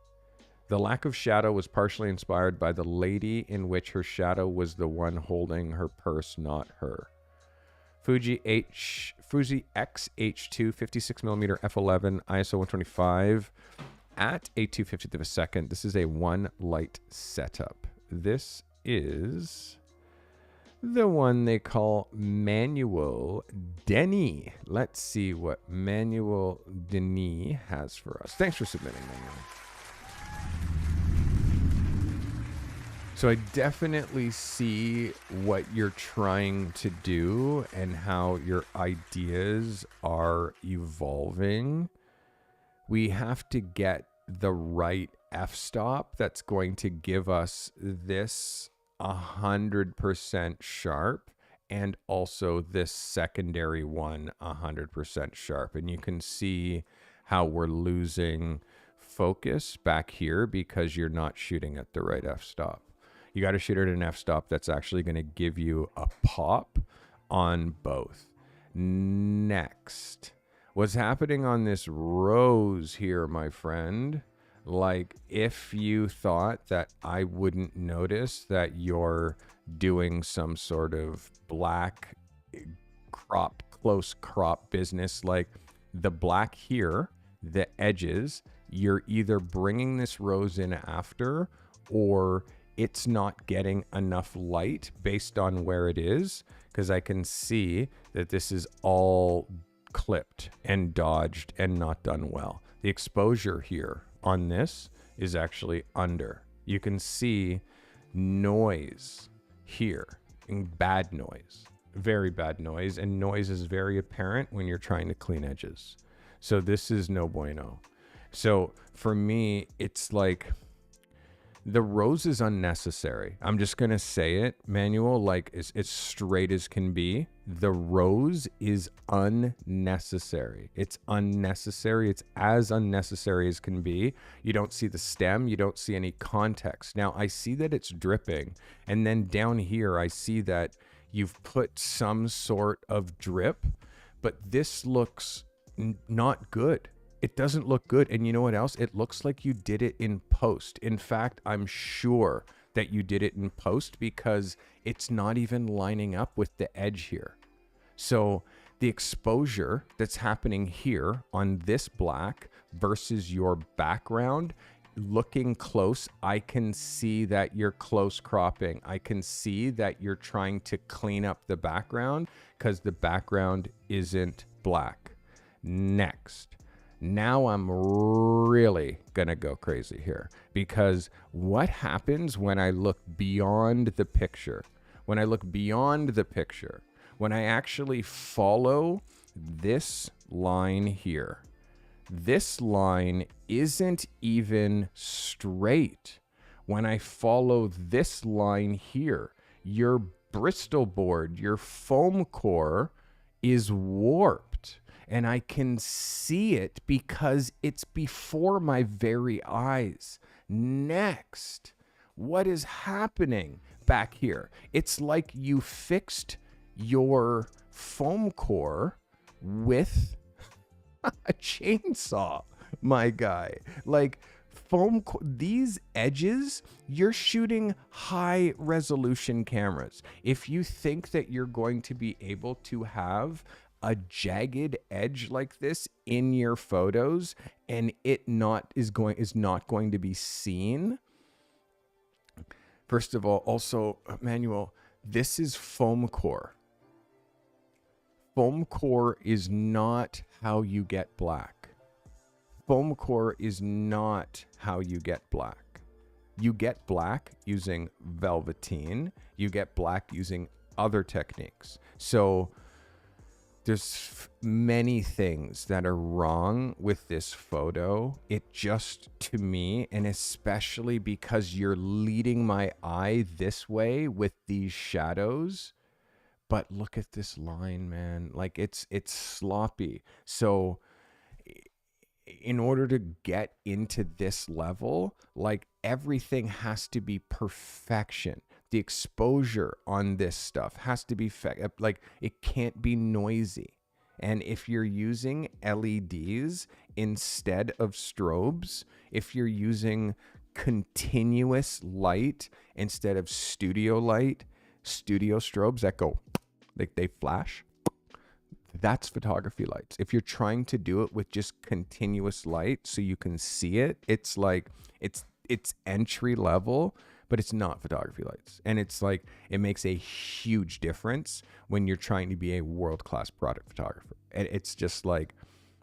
The lack of shadow was partially inspired by the lady in which her shadow was the one holding her purse, not her. Fuji XH2 56mm f11 ISO 125 at a 250th of a second. This is a one light setup. This is the one they call Manuel Denis. Let's see what Manuel Denis has for us. Thanks for submitting, Manuel. So I definitely see what you're trying to do and how your ideas are evolving. We have to get the right f-stop that's going to give us this 100% sharp, and also this secondary one 100% sharp. And you can see how we're losing focus back here because you're not shooting at the right f-stop. You got to shoot at an f-stop that's actually going to give you a pop on both. Next, what's happening on this rose here, my friend? Like, if you thought that I wouldn't notice that you're doing some sort of black crop, close crop business, like the black here, the edges, you're either bringing this rose in after, or it's not getting enough light based on where it is, because I can see that this is all clipped and dodged and not done well. The exposure here on this is actually under. You can see noise here, and bad noise, very bad noise, and noise is very apparent when you're trying to clean edges. So this is no bueno. So for me, it's like The rose is unnecessary. I'm just going to say it, Manuel, like as straight as can be. The rose is unnecessary. It's unnecessary. It's as unnecessary as can be. You don't see the stem. You don't see any context. Now, I see that it's dripping. And then down here, I see that you've put some sort of drip. But this looks not good. It doesn't look good. And you know what else? It looks like you did it in post. In fact, I'm sure that you did it in post because it's not even lining up with the edge here. So the exposure that's happening here on this black versus your background, looking close, I can see that you're close cropping. I can see that you're trying to clean up the background because the background isn't black. Next. Now I'm really going to go crazy here because what happens when I look beyond the picture? When I look beyond the picture, when I actually follow this line here, this line isn't even straight. When I follow this line here, your Bristol board, your foam core is warped. And I can see it because it's before my very eyes. Next, what is happening back here? It's like you fixed your foam core with a chainsaw, my guy. Like these edges, you're shooting high resolution cameras. If you think that you're going to be able to have a jagged edge like this in your photos and it is not going to be seen. First of all, also, Manuel, this is foam core. Foam core is not how you get black. Foam core is not how you get black. You get black using velveteen. You get black using other techniques. So there's many things that are wrong with this photo. It just, to me, and especially because you're leading my eye this way with these shadows. But look at this line, man. Like it's sloppy. So in order to get into this level, like everything has to be perfection. The exposure on this stuff has to be like it can't be noisy. And if you're using LEDs instead of strobes, if you're using continuous light instead of studio light, studio strobes that go like they flash, that's photography lights. If you're trying to do it with just continuous light so you can see it, it's like it's entry level, but it's not photography lights. And it's like, it makes a huge difference when you're trying to be a world-class product photographer. And it's just like,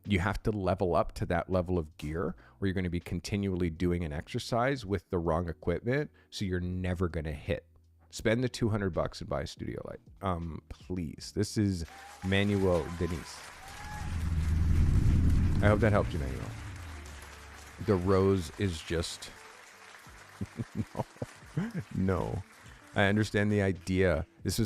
you have to level up to that level of gear where you're going to be continually doing an exercise with the wrong equipment. So you're never going to hit. Spend the $200 and buy a studio light. Please. This is Manuel Denise. I hope that helped you, Manuel. The rose is just... No, I understand the idea. This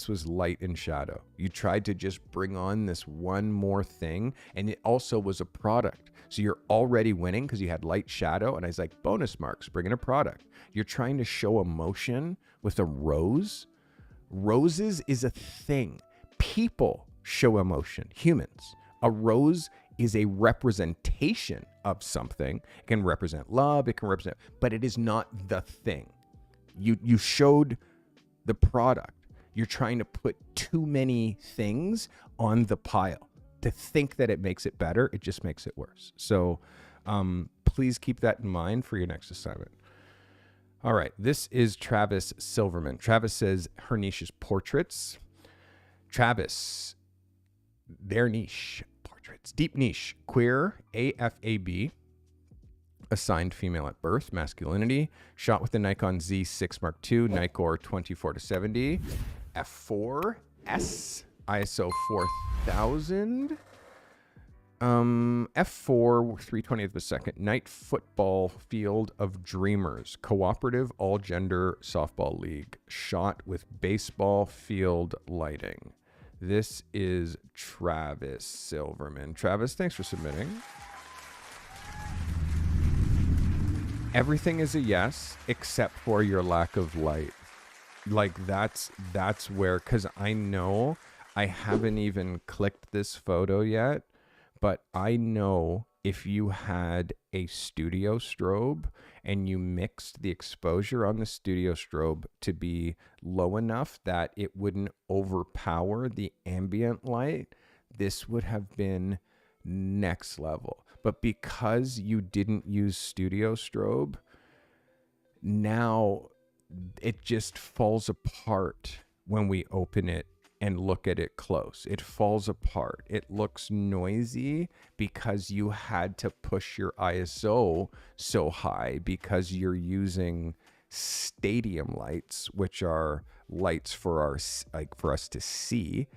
was light and shadow. You tried to just bring on this one more thing, and it also was a product. So you're already winning because you had light shadow, and I was like, bonus marks, bring in a product. You're trying to show emotion with a rose. Roses is a thing. People show emotion. Humans. A rose is a representation of something. It can represent love. It can represent, but it is not the thing. You showed the product. You're trying to put too many things on the pile. To think that it makes it better, it just makes it worse. So please keep that in mind for your next assignment. All right, this is Travis Silverman. Travis says her niche is portraits. Travis, their niche, portraits. Deep niche, queer, AFAB. Assigned female at birth, masculinity, shot with the Nikon Z6 Mark II, Nikkor 24-70, f4, S, ISO 4000. F4, 3/20 of a second. Night football field of dreamers. Cooperative all-gender softball league. Shot with baseball field lighting. This is Travis Silverman. Travis, thanks for submitting. Everything is a yes, except for your lack of light. Like that's where, because I know I haven't even clicked this photo yet, but I know if you had a studio strobe and you mixed the exposure on the studio strobe to be low enough that it wouldn't overpower the ambient light, this would have been next level. But because you didn't use studio strobe, now it just falls apart when we open it and look at it close. It falls apart. It looks noisy because you had to push your ISO so high because you're using stadium lights, which are lights for us to see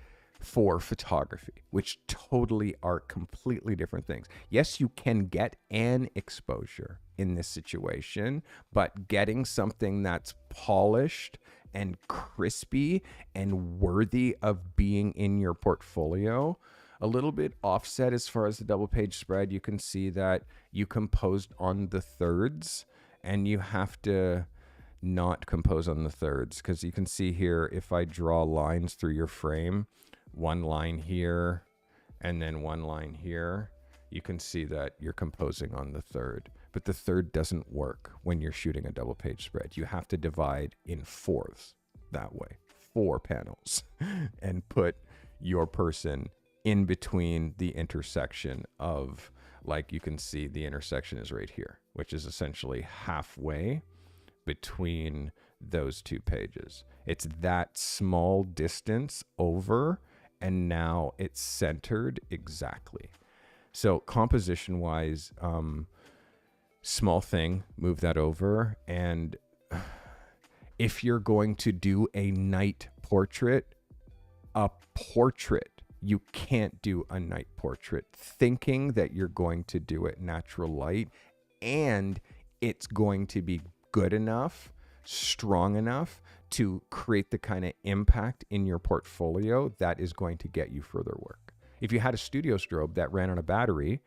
for photography, which totally are completely different things. Yes, you can get an exposure in this situation, but getting something that's polished and crispy and worthy of being in your portfolio, a little bit offset as far as the double page spread. You can see that you composed on the thirds, and you have to not compose on the thirds, because you can see here, if I draw lines through your frame, one line here and then one line here, you can see that you're composing on the third. But the third doesn't work when you're shooting a double page spread. You have to divide in fourths that way, 4 panels, and put your person in between the intersection of, like you can see the intersection is right here, which is essentially halfway between those 2 pages. It's that small distance over, and now it's centered exactly. So composition wise, small thing, move that over. And if you're going to do a night portrait, you can't do a night portrait thinking that you're going to do it natural light and it's going to be good enough, strong enough to create the kind of impact in your portfolio that is going to get you further work. If you had a studio strobe that ran on a battery,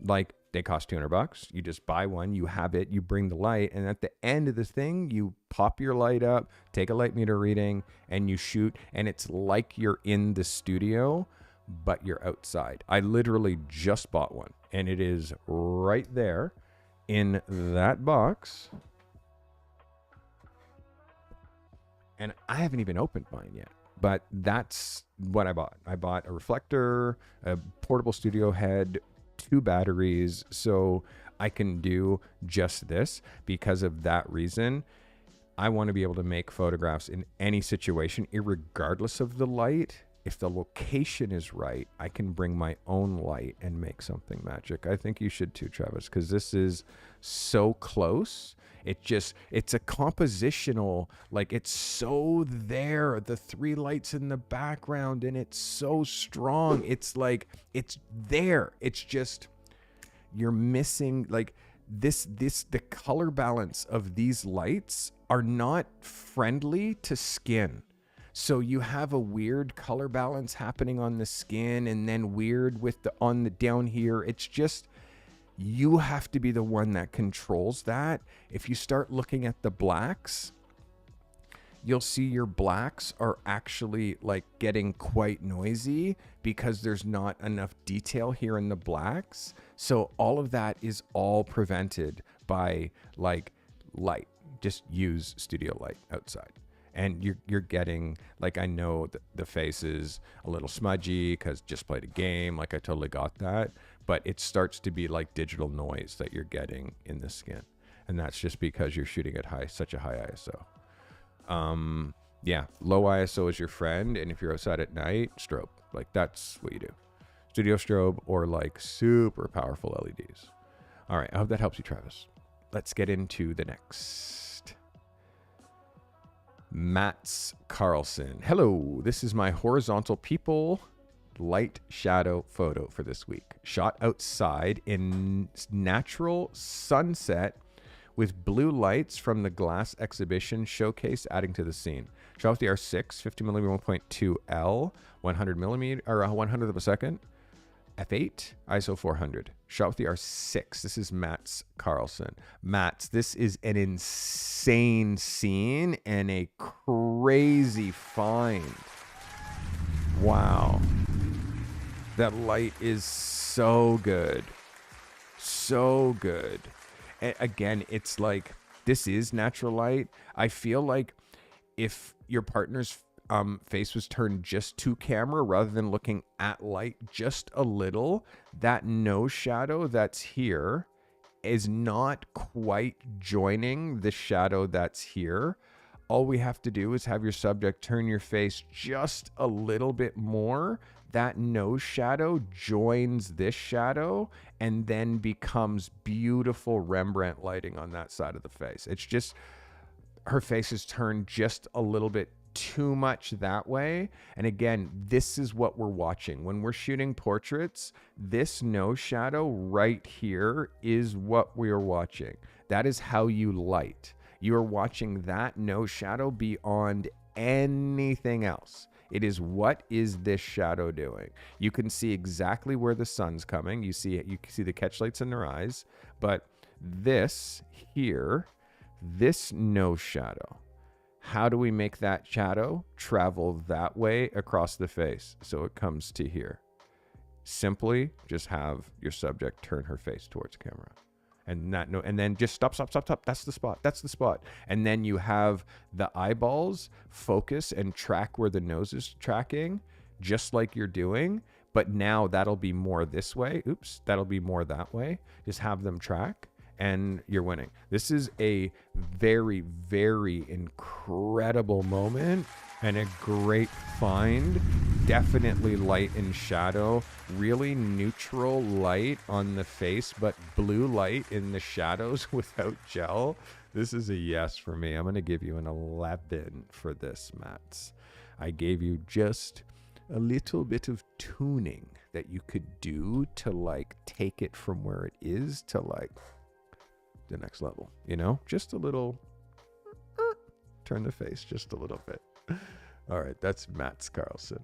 like they cost $200, you just buy one, you have it, you bring the light, and at the end of the thing, you pop your light up, take a light meter reading, and you shoot, and it's like you're in the studio, but you're outside. I literally just bought one, and it is right there in that box. And I haven't even opened mine yet, but that's what I bought. I bought a reflector, a portable studio head, 2 batteries, so I can do just this. Because of that reason, I want to be able to make photographs in any situation, irregardless of the light. If the location is right, I can bring my own light and make something magic. I think you should too, Travis, because this is so close. It's a compositional, like it's so there, the 3 lights in the background, and it's so strong. It's like, it's there. It's just, you're missing like the color balance of these lights are not friendly to skin. So you have a weird color balance happening on the skin, and then weird with on the down here. It's just, you have to be the one that controls that. If you start looking at the blacks, you'll see your blacks are actually like getting quite noisy because there's not enough detail here in the blacks. So all of that is all prevented by like light. Just use studio light outside. And you're getting, like, I know the face is a little smudgy because just played a game. Like, I totally got that. But it starts to be like digital noise that you're getting in the skin. And that's just because you're shooting at such a high ISO. Yeah, low ISO is your friend. And if you're outside at night, strobe. Like, that's what you do. Studio strobe or like super powerful LEDs. All right, I hope that helps you, Travis. Let's get into the next. Mats Carlson. Hello, this is my horizontal people light shadow photo for this week. Shot outside in natural sunset with blue lights from the glass exhibition showcase adding to the scene. Shot with the R6, 50mm 1.2L, 100mm or 100th of a second, f8, ISO 400. Shot with the R6. This is Mats Carlson. Mats, this is an insane scene and a crazy find. Wow. That light is so good. So good. And again, it's like, this is natural light. I feel like if your partner's face was turned just to camera rather than looking at light just a little, that nose shadow that's here is not quite joining the shadow that's here. All we have to do is have your subject turn your face just a little bit more. That nose shadow joins this shadow and then becomes beautiful Rembrandt lighting on that side of the face. It's just, her face is turned just a little bit too much that way. And again, this is what we're watching. When we're shooting portraits, this nose shadow right here is what we are watching. That is how you light. You are watching that nose shadow beyond anything else. It is, what is this shadow doing? You can see exactly where the sun's coming. You can see the catch lights in their eyes, but this here, this nose shadow, how do we make that shadow travel that way across the face so it comes to here? Simply just have your subject turn her face towards camera. And then just stop. That's the spot. And then you have the eyeballs focus and track where the nose is tracking, just like you're doing. But now that'll be more this way. Oops, that'll be more that way. Just have them track and you're winning. This is a very, very incredible moment and a great find. Definitely light and shadow, really neutral light on the face, but blue light in the shadows without gel. This is a yes for me. I'm going to give you an 11 for this, Mats. I gave you just a little bit of tuning that you could do to like take it from where it is to like the next level, you know, just a little turn the face just a little bit. All right, that's Mats Carlson.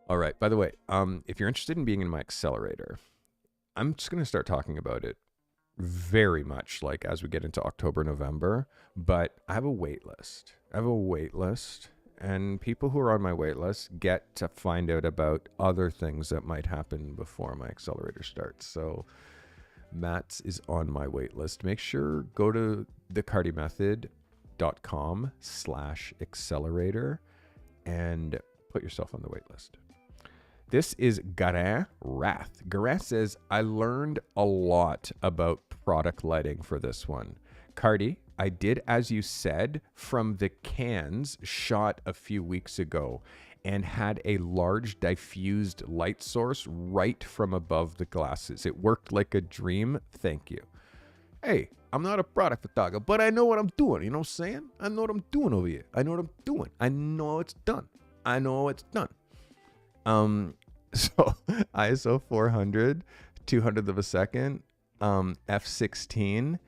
All right, by the way, if you're interested in being in my accelerator, I'm just going to start talking about it very much like as we get into October, November, but I have a wait list. And people who are on my wait list get to find out about other things that might happen before my accelerator starts. So Mats is on my wait list. Make sure, go to thecartymethod.com/accelerator and put yourself on the wait list. This is Garin Wrath. Garin says, I learned a lot about product lighting for this one. Carty, I did as you said from the cans shot a few weeks ago and had a large diffused light source right from above the glasses. It worked like a dream. Thank you. Hey, I'm not a product photographer, but I know what I'm doing. You know what I'm saying? I know what I'm doing over here. I know what I'm doing. I know it's done. So ISO 400, 200th of a second, f16,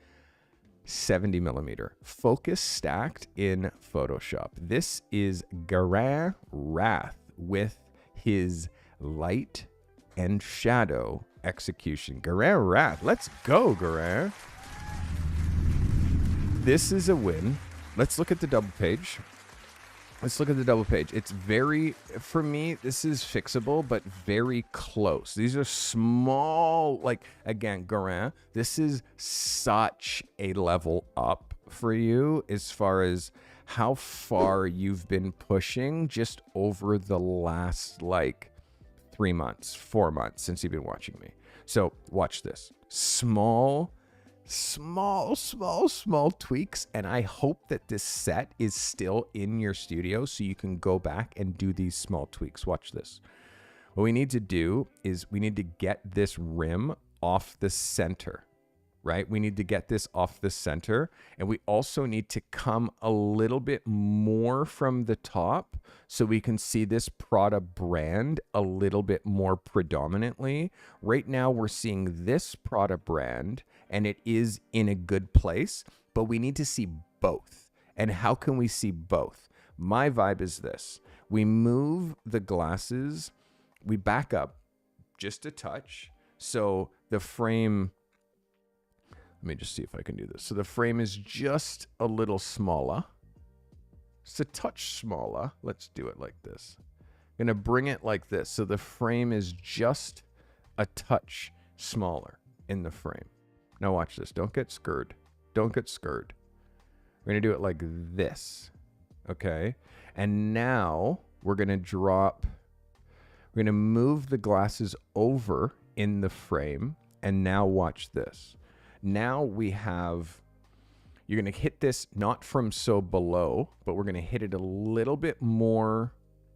70mm. Focus stacked in Photoshop. This is Garin Wrath with his light and shadow execution. Garin Wrath. Let's go, Garin. This is a win. Let's look at the double page. It's very, for me, this is fixable, but very close. These are small, like, again, Garin, this is such a level up for you as far as how far you've been pushing just over the last, like, 3 months, 4 months since you've been watching me. So watch this. Small tweaks, and I hope that this set is still in your studio so you can go back and do these small tweaks. Watch this. What we need to do is we need to get this rim off the center. right? We need to get this off the center, and we also need to come a little bit more from the top so we can see this Prada brand a little bit more predominantly. Right now, we're seeing this Prada brand, and it is in a good place, but we need to see both. And how can we see both? My vibe is this. We move the glasses, we back up just a touch. So the frame, let me just see if I can do this. So the frame is just a little smaller. It's a touch smaller. Let's do it like this. I'm going to bring it like this. So the frame is just a touch smaller in the frame. Now watch this. Don't get scared. Don't get scared. We're going to do it like this. Okay. And now we're going to we're going to move the glasses over in the frame. And now watch this. Now we have, you're going to hit this not from so below, but we're going to hit it a little bit more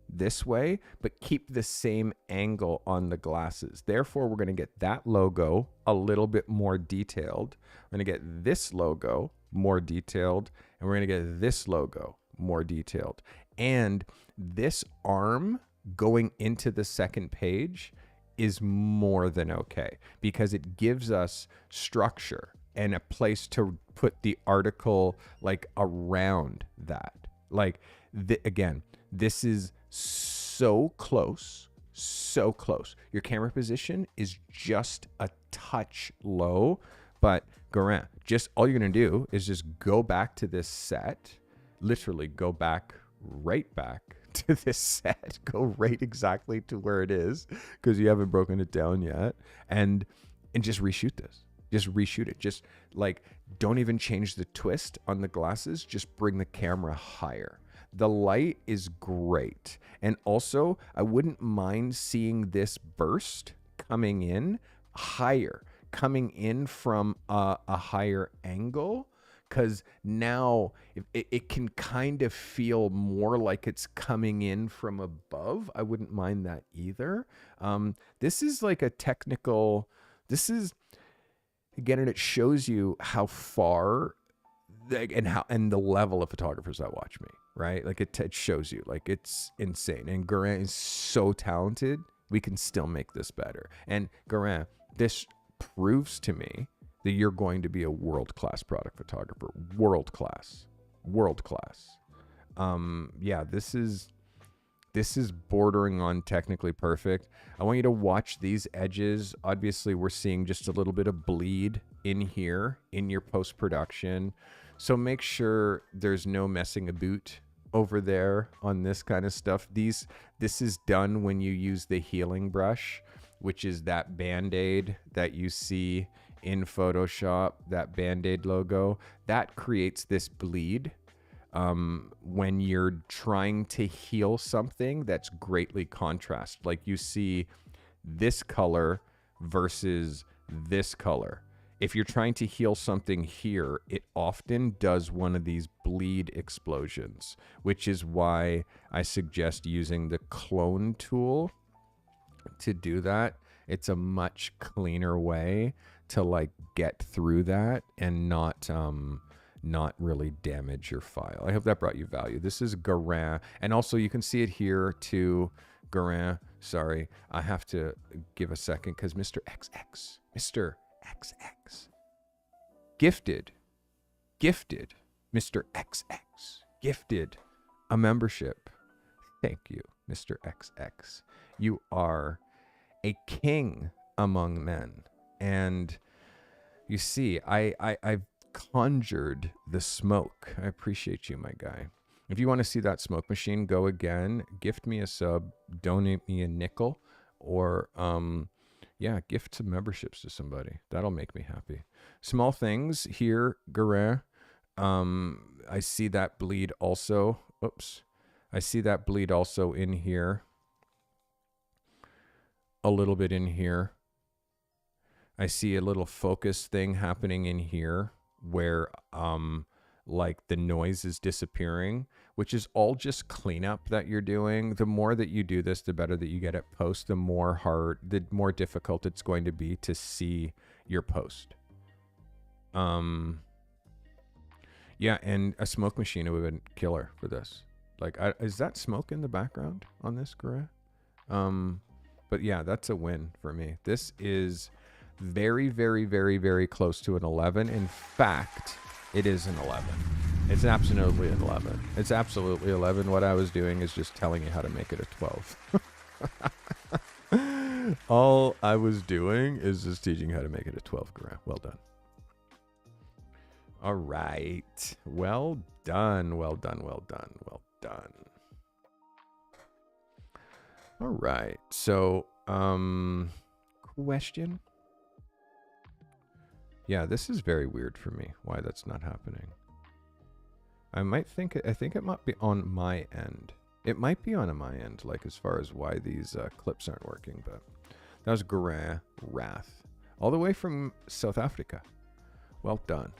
this way, but keep the same angle on the glasses. Therefore, we're going to get that logo a little bit more detailed. We're going to get this logo more detailed, and we're going to get this logo more detailed. And this arm going into the second page is more than okay because it gives us structure and a place to put the article like around that. Like again, this is so close, so close. Your camera position is just a touch low, but Garin, just all you're gonna do is just go back to this set, literally go back, right back to this set, go right exactly to where it is because you haven't broken it down yet, and just reshoot this. Just reshoot it. Just like, don't even change the twist on the glasses. Just bring the camera higher. The light is great. And also, I wouldn't mind seeing this burst coming in higher, coming in from a higher angle, because now it can kind of feel more like it's coming in from above. I wouldn't mind that either. This is like a technical, again, and it shows you how far and the level of photographers that watch me, right? Like it shows you, like it's insane. And Garin is so talented. We can still make this better. And Garin, this proves to me that you're going to be a world-class product photographer. World-class. Yeah, this is bordering on technically perfect. I want you to watch these edges. Obviously, we're seeing just a little bit of bleed in here in your post-production. So make sure there's no messing about over there on this kind of stuff. This is done when you use the healing brush, which is that Band-Aid that you see in Photoshop, that Band-Aid logo. That creates this bleed when you're trying to heal something that's greatly contrast. Like you see this color versus this color. If you're trying to heal something here, it often does one of these bleed explosions, which is why I suggest using the clone tool to do that. It's a much cleaner way to like get through that and not really damage your file. I hope that brought you value. This is Garin. And also you can see it here too. Garin, sorry, I have to give a second because Mr. XX, gifted, Mr. XX, gifted a membership. Thank you, Mr. XX. You are a king among men. And you see, I've conjured the smoke. I appreciate you, my guy. If you want to see that smoke machine go again, gift me a sub, donate me a nickel, or gift some memberships to somebody. That'll make me happy. Small things here, Garin. I see that bleed also. Oops. I see that bleed also in here. A little bit in here. I see a little focus thing happening in here where like the noise is disappearing, which is all just cleanup that you're doing. The more that you do this, the better that you get at post, the more difficult it's going to be to see your post. Yeah, and a smoke machine would have been killer for this. Like, is that smoke in the background on this, Gura? But yeah, that's a win for me. This is very, very, very, very close to an 11. In fact, it is an 11. It's absolutely an 11. It's absolutely 11. What I was doing is just telling you how to make it a 12. All I was doing is just teaching how to make it a 12, Gura. Well done. All right. Well done. Well done. Well done. Well done. All right. So, question. Yeah, this is very weird for me. Why that's not happening. I think it might be on my end. It might be on my end, like as far as why these clips aren't working, but that was Gura Wrath. All the way from South Africa. Well done.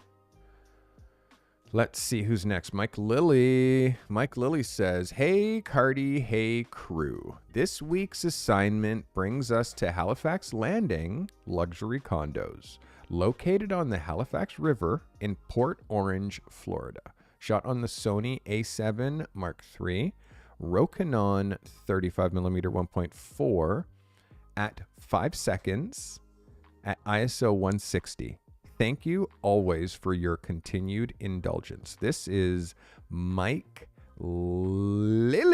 Let's see who's next. Mike Lilly. Mike Lilly says, "Hey, Carty. Hey, crew. This week's assignment brings us to Halifax Landing Luxury Condos, located on the Halifax River in Port Orange, Florida. Shot on the Sony A7 Mark III, Rokinon 35mm 1.4 at 5 seconds at ISO 160. Thank you always for your continued indulgence." This is Mike Lilly.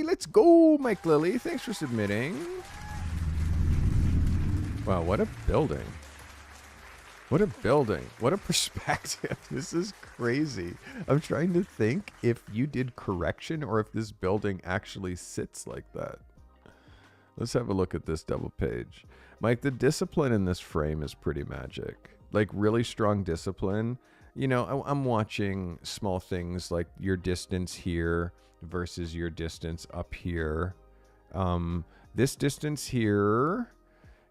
Let's go, Mike Lilly. Thanks for submitting. Wow, what a building. What a building. What a perspective. This is crazy. I'm trying to think if you did correction or if this building actually sits like that. Let's have a look at this double page. Mike, the discipline in this frame is pretty magic. Like really strong discipline. You know, I'm watching small things like your distance here versus your distance up here. This distance here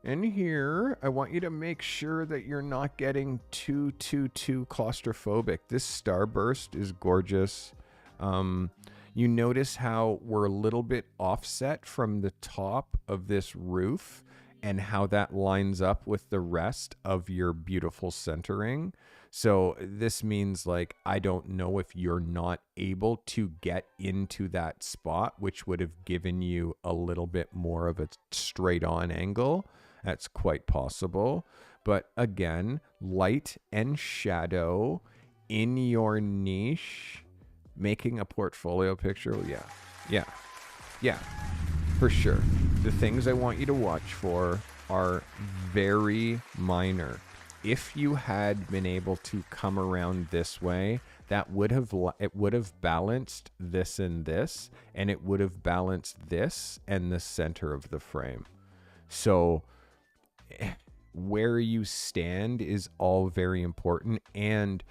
and here, I want you to make sure that you're not getting too claustrophobic. This starburst is gorgeous. You notice how we're a little bit offset from the top of this roof and how that lines up with the rest of your beautiful centering. So this means like, I don't know if you're not able to get into that spot, which would have given you a little bit more of a straight on angle. That's quite possible. But again, light and shadow in your niche, making a portfolio picture. Yeah, for sure. The things I want you to watch for are very minor. If you had been able to come around this way, it would have balanced this and this, and it would have balanced this and the center of the frame. So where you stand is all very important, and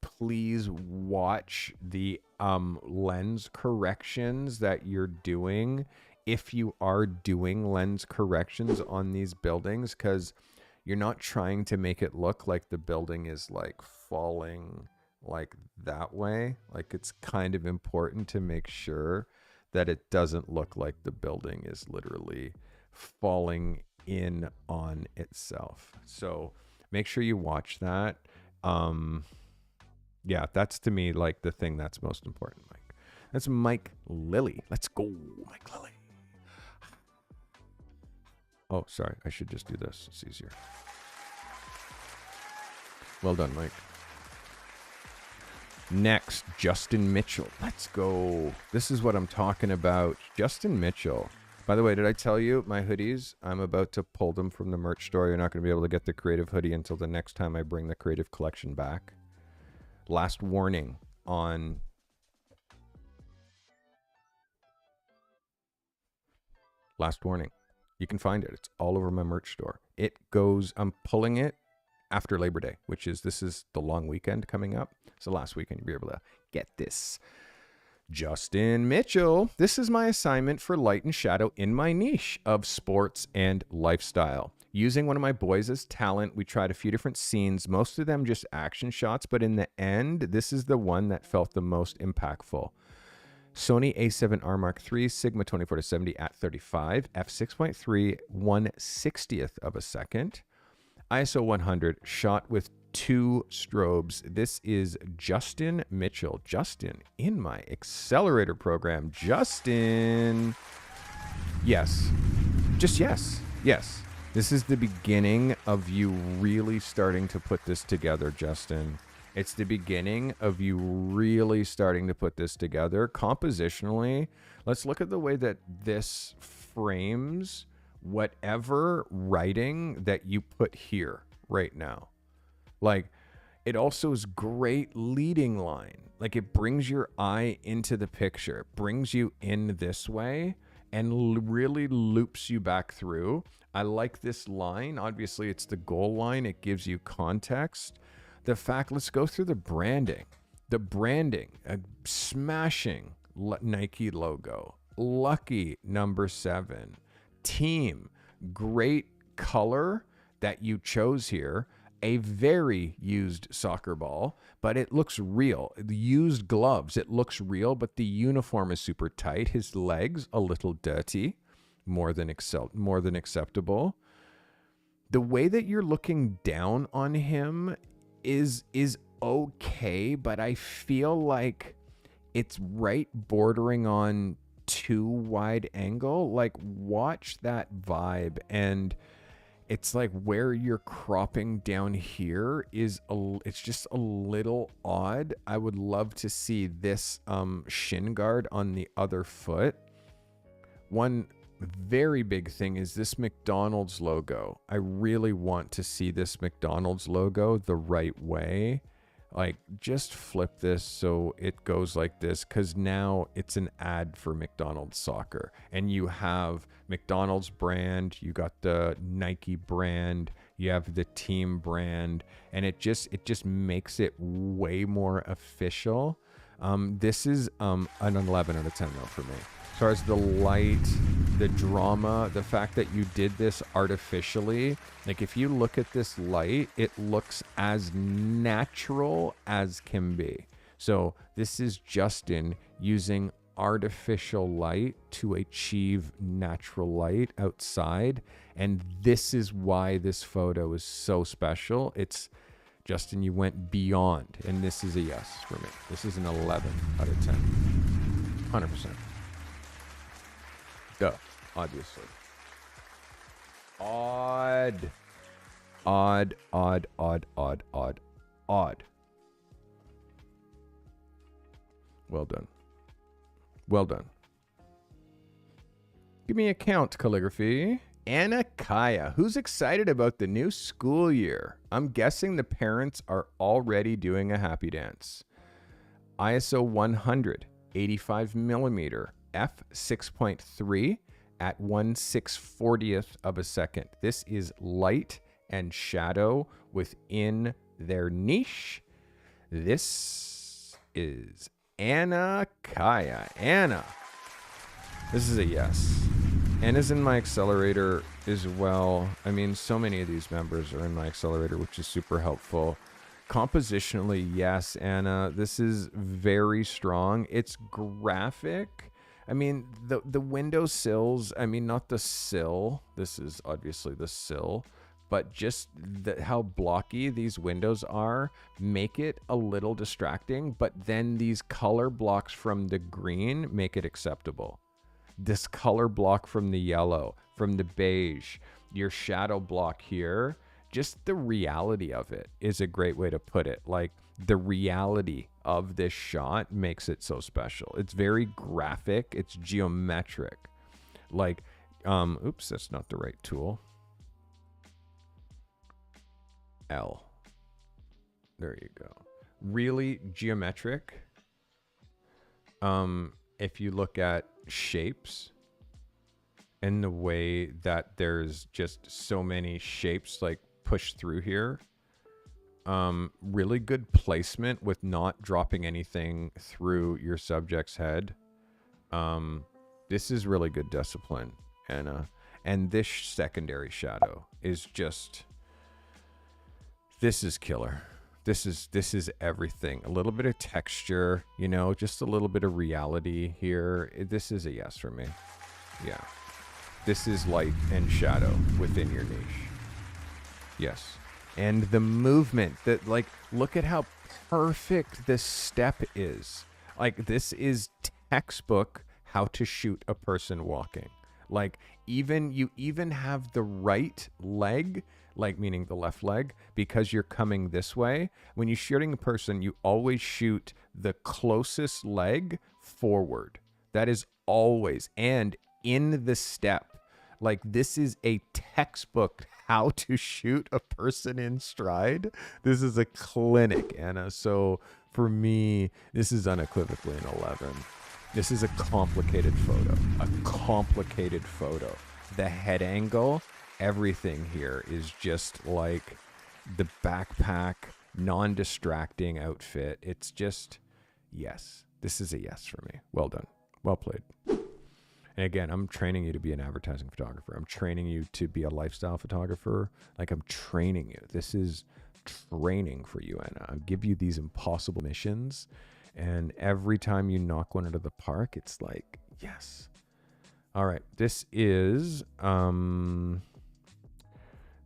please watch the lens corrections that you're doing if you are doing lens corrections on these buildings, because you're not trying to make it look like the building is like falling like that way. Like it's kind of important to make sure that it doesn't look like the building is literally falling in on itself. So make sure you watch that. Yeah, that's to me like the thing that's most important, Mike. That's Mike Lilly. Let's go, Mike Lilly. Oh, sorry. I should just do this. It's easier. Well done, Mike. Next, Justin Mitchell. Let's go. This is what I'm talking about. Justin Mitchell. By the way, did I tell you my hoodies? I'm about to pull them from the merch store. You're not going to be able to get the creative hoodie until the next time I bring the creative collection back. Last warning on... Last warning. You can find it. It's all over my merch store. It goes... I'm pulling it after Labor Day, this is the long weekend coming up. So last weekend, you'll be able to get this. Justin Mitchell. This is my assignment for light and shadow in my niche of sports and lifestyle. Using one of my boys as talent, we tried a few different scenes, most of them just action shots, but in the end, this is the one that felt the most impactful. Sony A7R Mark III, Sigma 24-70 at 35, f6.3, 1/60th of a second. ISO 100, shot with 2 strobes. This is Justin Mitchell. Justin in my accelerator program. Justin. Yes. Just yes. Yes. This is the beginning of you really starting to put this together, Justin. It's the beginning of you really starting to put this together compositionally. Let's look at the way that this frames whatever writing that you put here right now. Like, it also is great leading line. Like, it brings your eye into the picture, brings you in this way, and really loops you back through. I like this line. Obviously, it's the goal line. It gives you context. The fact, let's go through the branding. The branding, a smashing Nike logo. Lucky number 7. Team, great color that you chose here. A very used soccer ball, but it looks real. The used gloves, it looks real, but the uniform is super tight. His legs, a little dirty, more than acceptable. The way that you're looking down on him is okay, but I feel like it's right bordering on too wide angle. Like, watch that vibe. And it's like where you're cropping down here is it's just a little odd. I would love to see this shin guard on the other foot. One very big thing is this McDonald's logo. I really want to see this McDonald's logo the right way. Like, just flip this so it goes like this, because now it's an ad for McDonald's soccer. And you have McDonald's brand, you got the Nike brand, you have the team brand, and it just makes it way more official. This is an 11 out of 10 though for me. As far as the light, the drama, the fact that you did this artificially, like if you look at this light, it looks as natural as can be. So this is Justin using artificial light to achieve natural light outside. And this is why this photo is so special. It's Justin, you went beyond, and this is a yes for me. This is an 11 out of 10. 100%. Duh, obviously. Odd. Well done. Well done. Give me a count, calligraphy. Anna Kaya, who's excited about the new school year? I'm guessing the parents are already doing a happy dance. ISO 100, 85 millimeter, f6.3 at 1/640th of a second. This is light and shadow within their niche. This is Anna Kaya. Anna, this is a yes. Anna's in my accelerator as well. I mean, so many of these members are in my accelerator, which is super helpful. Compositionally, yes, Anna, this is very strong. It's graphic. I mean, the window sills, I mean, not the sill. This is obviously the sill, but just how blocky these windows are make it a little distracting, but then these color blocks from the green make it acceptable. This color block from the yellow, from the beige, your shadow block here, just the reality of it is a great way to put it. Like, the reality of this shot makes it so special. It's very graphic. It's geometric. Like, oops, that's not the right tool. L. There you go. Really geometric. If you look at shapes and the way that there's just so many shapes like pushed through here, really good placement with not dropping anything through your subject's head. This is really good discipline, Anna. And this secondary shadow is just, this is killer. This is everything. A little bit of texture, you know, just a little bit of reality here. This is a yes for me. Yeah. This is light and shadow within your niche. Yes. and the movement that, like, look at how perfect this step is. Like, this is textbook how to shoot a person walking. Like, you even have the right leg, like meaning the left leg, because you're coming this way. When you're shooting a person, you always shoot the closest leg forward. That is always, and in the step. Like, this is a textbook how to shoot a person in stride. This is a clinic, Anna. So for me, this is unequivocally an 11. This is a complicated photo. The head angle, everything here is just like the backpack, non-distracting outfit. It's just, yes, this is a yes for me. Well done. Well played. And again, I'm training you to be an advertising photographer. I'm training you to be a lifestyle photographer. Like, I'm training you. This is training for you, Anna. I give you these impossible missions, and every time you knock one out of the park, it's like, yes. All right. This is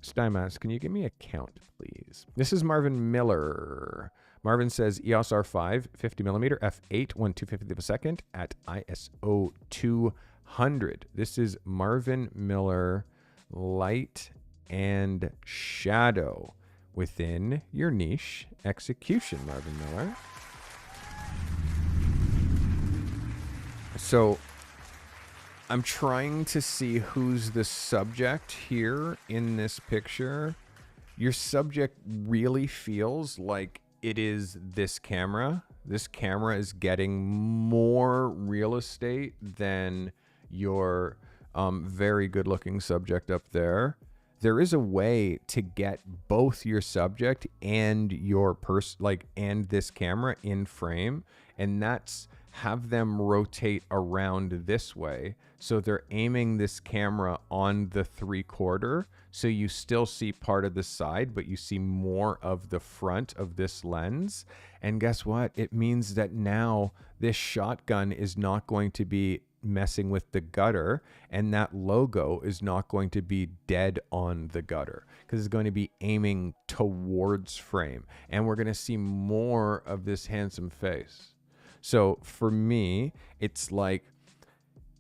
Stymas, can you give me a count, please? This is Marvin Miller. Marvin says EOS R5, 50mm, f8, 1/250th of a second at ISO 200. This is Marvin Miller, light and shadow within your niche execution, Marvin Miller. So I'm trying to see who's the subject here in this picture. Your subject really feels like it is this camera. This camera is getting more real estate than your very good looking subject up there. There is a way to get both your subject and your and this camera in frame, and that's have them rotate around this way. So they're aiming this camera on the 3/4. So you still see part of the side, but you see more of the front of this lens. And guess what? It means that now this shotgun is not going to be messing with the gutter, and that logo is not going to be dead on the gutter because it's going to be aiming towards frame. And we're going to see more of this handsome face. So for me, it's like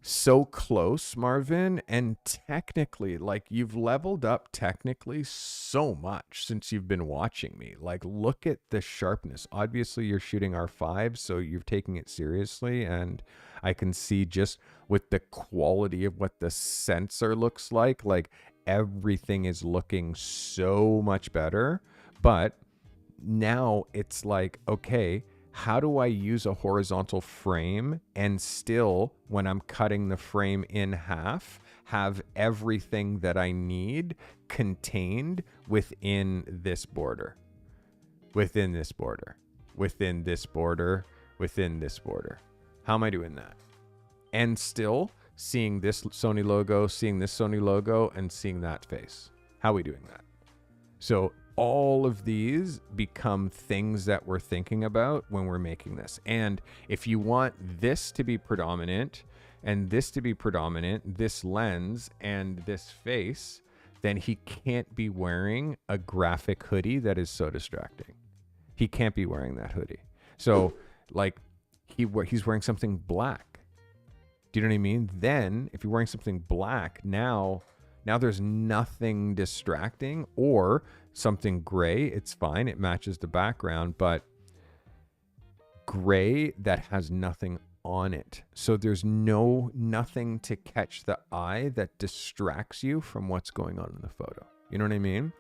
so close, Marvin, and technically, like, you've leveled up technically so much since you've been watching me. Like, look at the sharpness. Obviously, you're shooting R5, so you're taking it seriously, and I can see just with the quality of what the sensor looks like everything is looking so much better. But now it's like, okay, how do I use a horizontal frame and still, when I'm cutting the frame in half, have everything that I need contained within this border, within this border, within this border, within this border? How am I doing that? And still seeing this Sony logo, seeing this Sony logo, and seeing that face. How are we doing that? So all of these become things that we're thinking about when we're making this. And if you want this to be predominant and this to be predominant, this lens and this face, then he can't be wearing a graphic hoodie that is so distracting. He can't be wearing that hoodie. So like he's wearing something black. Do you know what I mean? Then if you're wearing something black, now there's nothing distracting, or something gray. It's fine. It matches the background, but gray that has nothing on it. So there's nothing to catch the eye that distracts you from what's going on in the photo. You know what I mean?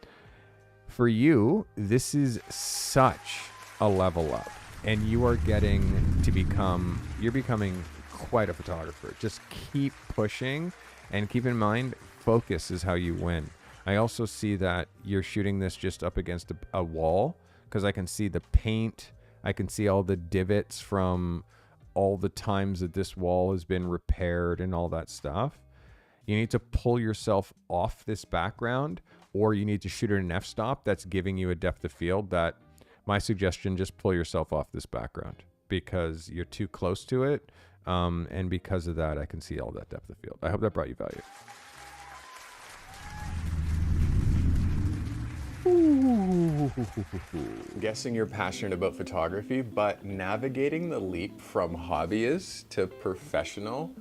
For you, this is such a level up, and you are you're becoming quite a photographer. Just keep pushing, and keep in mind, focus is how you win. I also see that you're shooting this just up against a wall, because I can see the paint. I can see all the divots from all the times that this wall has been repaired and all that stuff. You need to pull yourself off this background, or you need to shoot at an f-stop that's giving you a depth of field. That my suggestion, just pull yourself off this background because you're too close to it. And because of that, I can see all that depth of field. I hope that brought you value. Ooh. Guessing you're passionate about photography, but navigating the leap from hobbyist to professional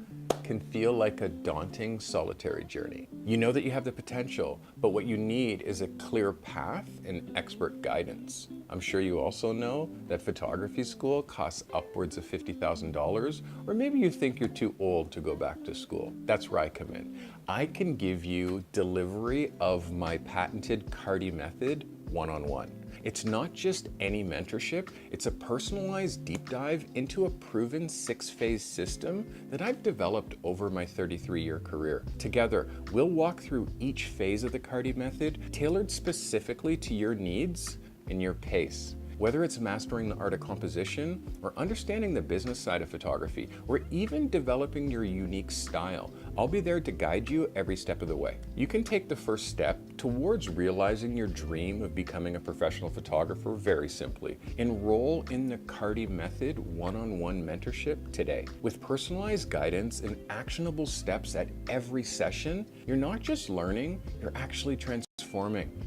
can feel like a daunting, solitary journey. You know that you have the potential, but what you need is a clear path and expert guidance. I'm sure you also know that photography school costs upwards of $50,000, or maybe you think you're too old to go back to school. That's where I come in. I can give you delivery of my patented Carty method one-on-one. It's not just any mentorship, it's a personalized deep dive into a proven 6-phase system that I've developed over my 33-year career. Together, we'll walk through each phase of the Carty method, tailored specifically to your needs and your pace. Whether it's mastering the art of composition, or understanding the business side of photography, or even developing your unique style, I'll be there to guide you every step of the way. You can take the first step towards realizing your dream of becoming a professional photographer very simply. Enroll in the Carty Method one-on-one mentorship today. With personalized guidance and actionable steps at every session, you're not just learning, you're actually transforming.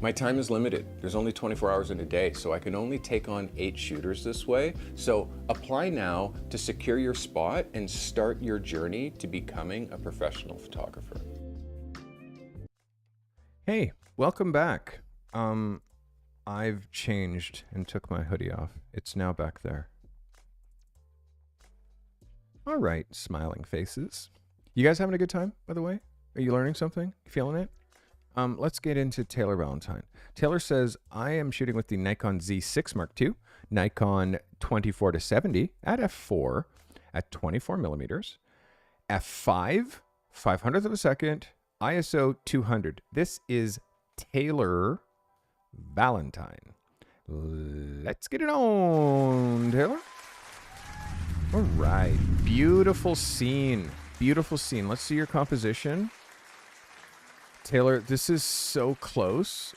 My time is limited. There's only 24 hours in a day, so I can only take on 8 shooters this way. So apply now to secure your spot and start your journey to becoming a professional photographer. Hey, welcome back. I've changed and took my hoodie off. It's now back there. All right, smiling faces. You guys having a good time, by the way? Are you learning something? You feeling it? Let's get into Taylor Valentine. Taylor says, I am shooting with the Nikon Z6 Mark II, Nikon 24-70 at f4 at 24 millimeters, f5, 500th of a second, ISO 200. This is Taylor Valentine. Let's get it on, Taylor. All right. Beautiful scene. Beautiful scene. Let's see your composition. Taylor, this is so close.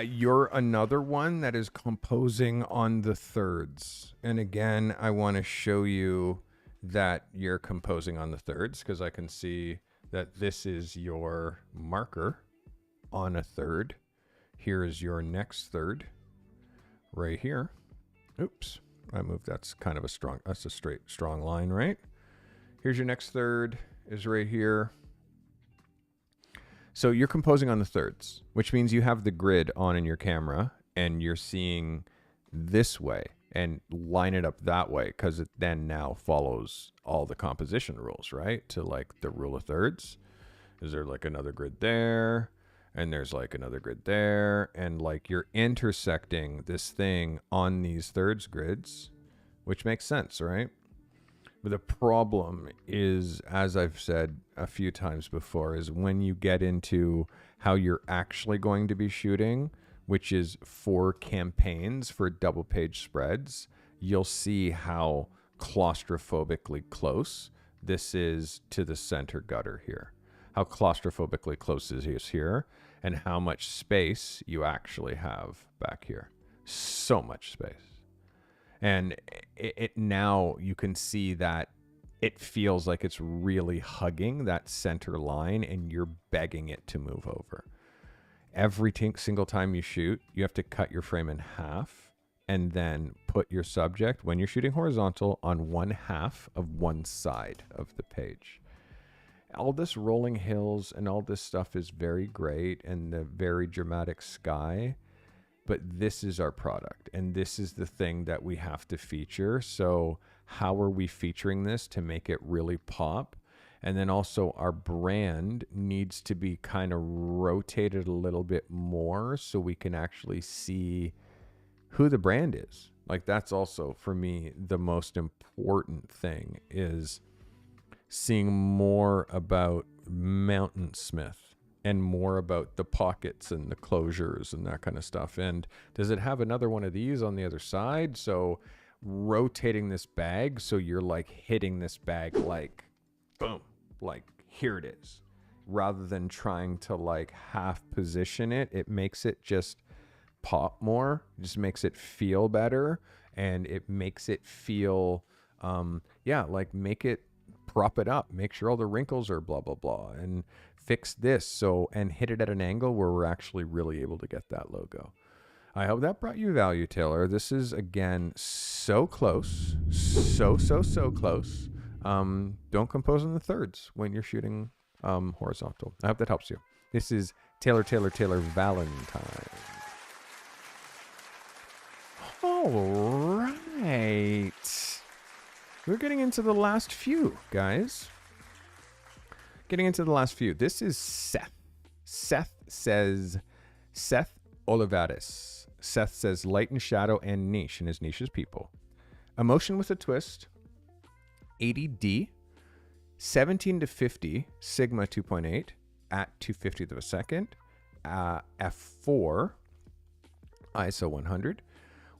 You're another one that is composing on the thirds. And again, I want to show you that you're composing on the thirds because I can see that this is your marker on a third. Here is your next third right here. Oops, I moved. That's kind of a strong, that's a strong line, right? Here's your next third is right here. So you're composing on the thirds, which means you have the grid on in your camera and you're seeing this way and line it up that way because it then now follows all the composition rules, right? To like the rule of thirds. Is there like another grid there? And there's like another grid there. And like you're intersecting this thing on these thirds grids, which makes sense, right? But the problem is, as I've said a few times before, is when you get into how you're actually going to be shooting, which is 4 campaigns for double page spreads, you'll see how claustrophobically close this is to the center gutter here. How claustrophobically close it is here, and how much space you actually have back here. So much space. And it now you can see that it feels like it's really hugging that center line and you're begging it to move over. Every single time you shoot, you have to cut your frame in half and then put your subject, when you're shooting horizontal, on 1/2 of one side of the page. All this rolling hills and all this stuff is very great and the very dramatic sky. But this is our product, and this is the thing that we have to feature. So how are we featuring this to make it really pop? And then also our brand needs to be kind of rotated a little bit more so we can actually see who the brand is. Like that's also, for me, the most important thing is seeing more about Mountainsmith and more about the pockets and the closures and that kind of stuff. And does it have another one of these on the other side? So rotating this bag so you're like hitting this bag like boom, like here it is, rather than trying to like half position it. It makes it just pop more, it just makes it feel better, and it makes it feel like make it, prop it up, make sure all the wrinkles are blah blah blah, and fix this, so, and hit it at an angle where we're actually really able to get that logo. I hope that brought you value, Taylor. This is, again, so close. So close. Don't compose in the thirds when you're shooting horizontal. I hope that helps you. This is Taylor Valentine. All right. We're getting into the last few, guys. This is Seth. Seth Olivares. Seth says light and shadow and niche, and his niche is people. Emotion with a twist. 80D. 17 to 50. Sigma 2.8 at 2/50th of a second. F4. ISO 100.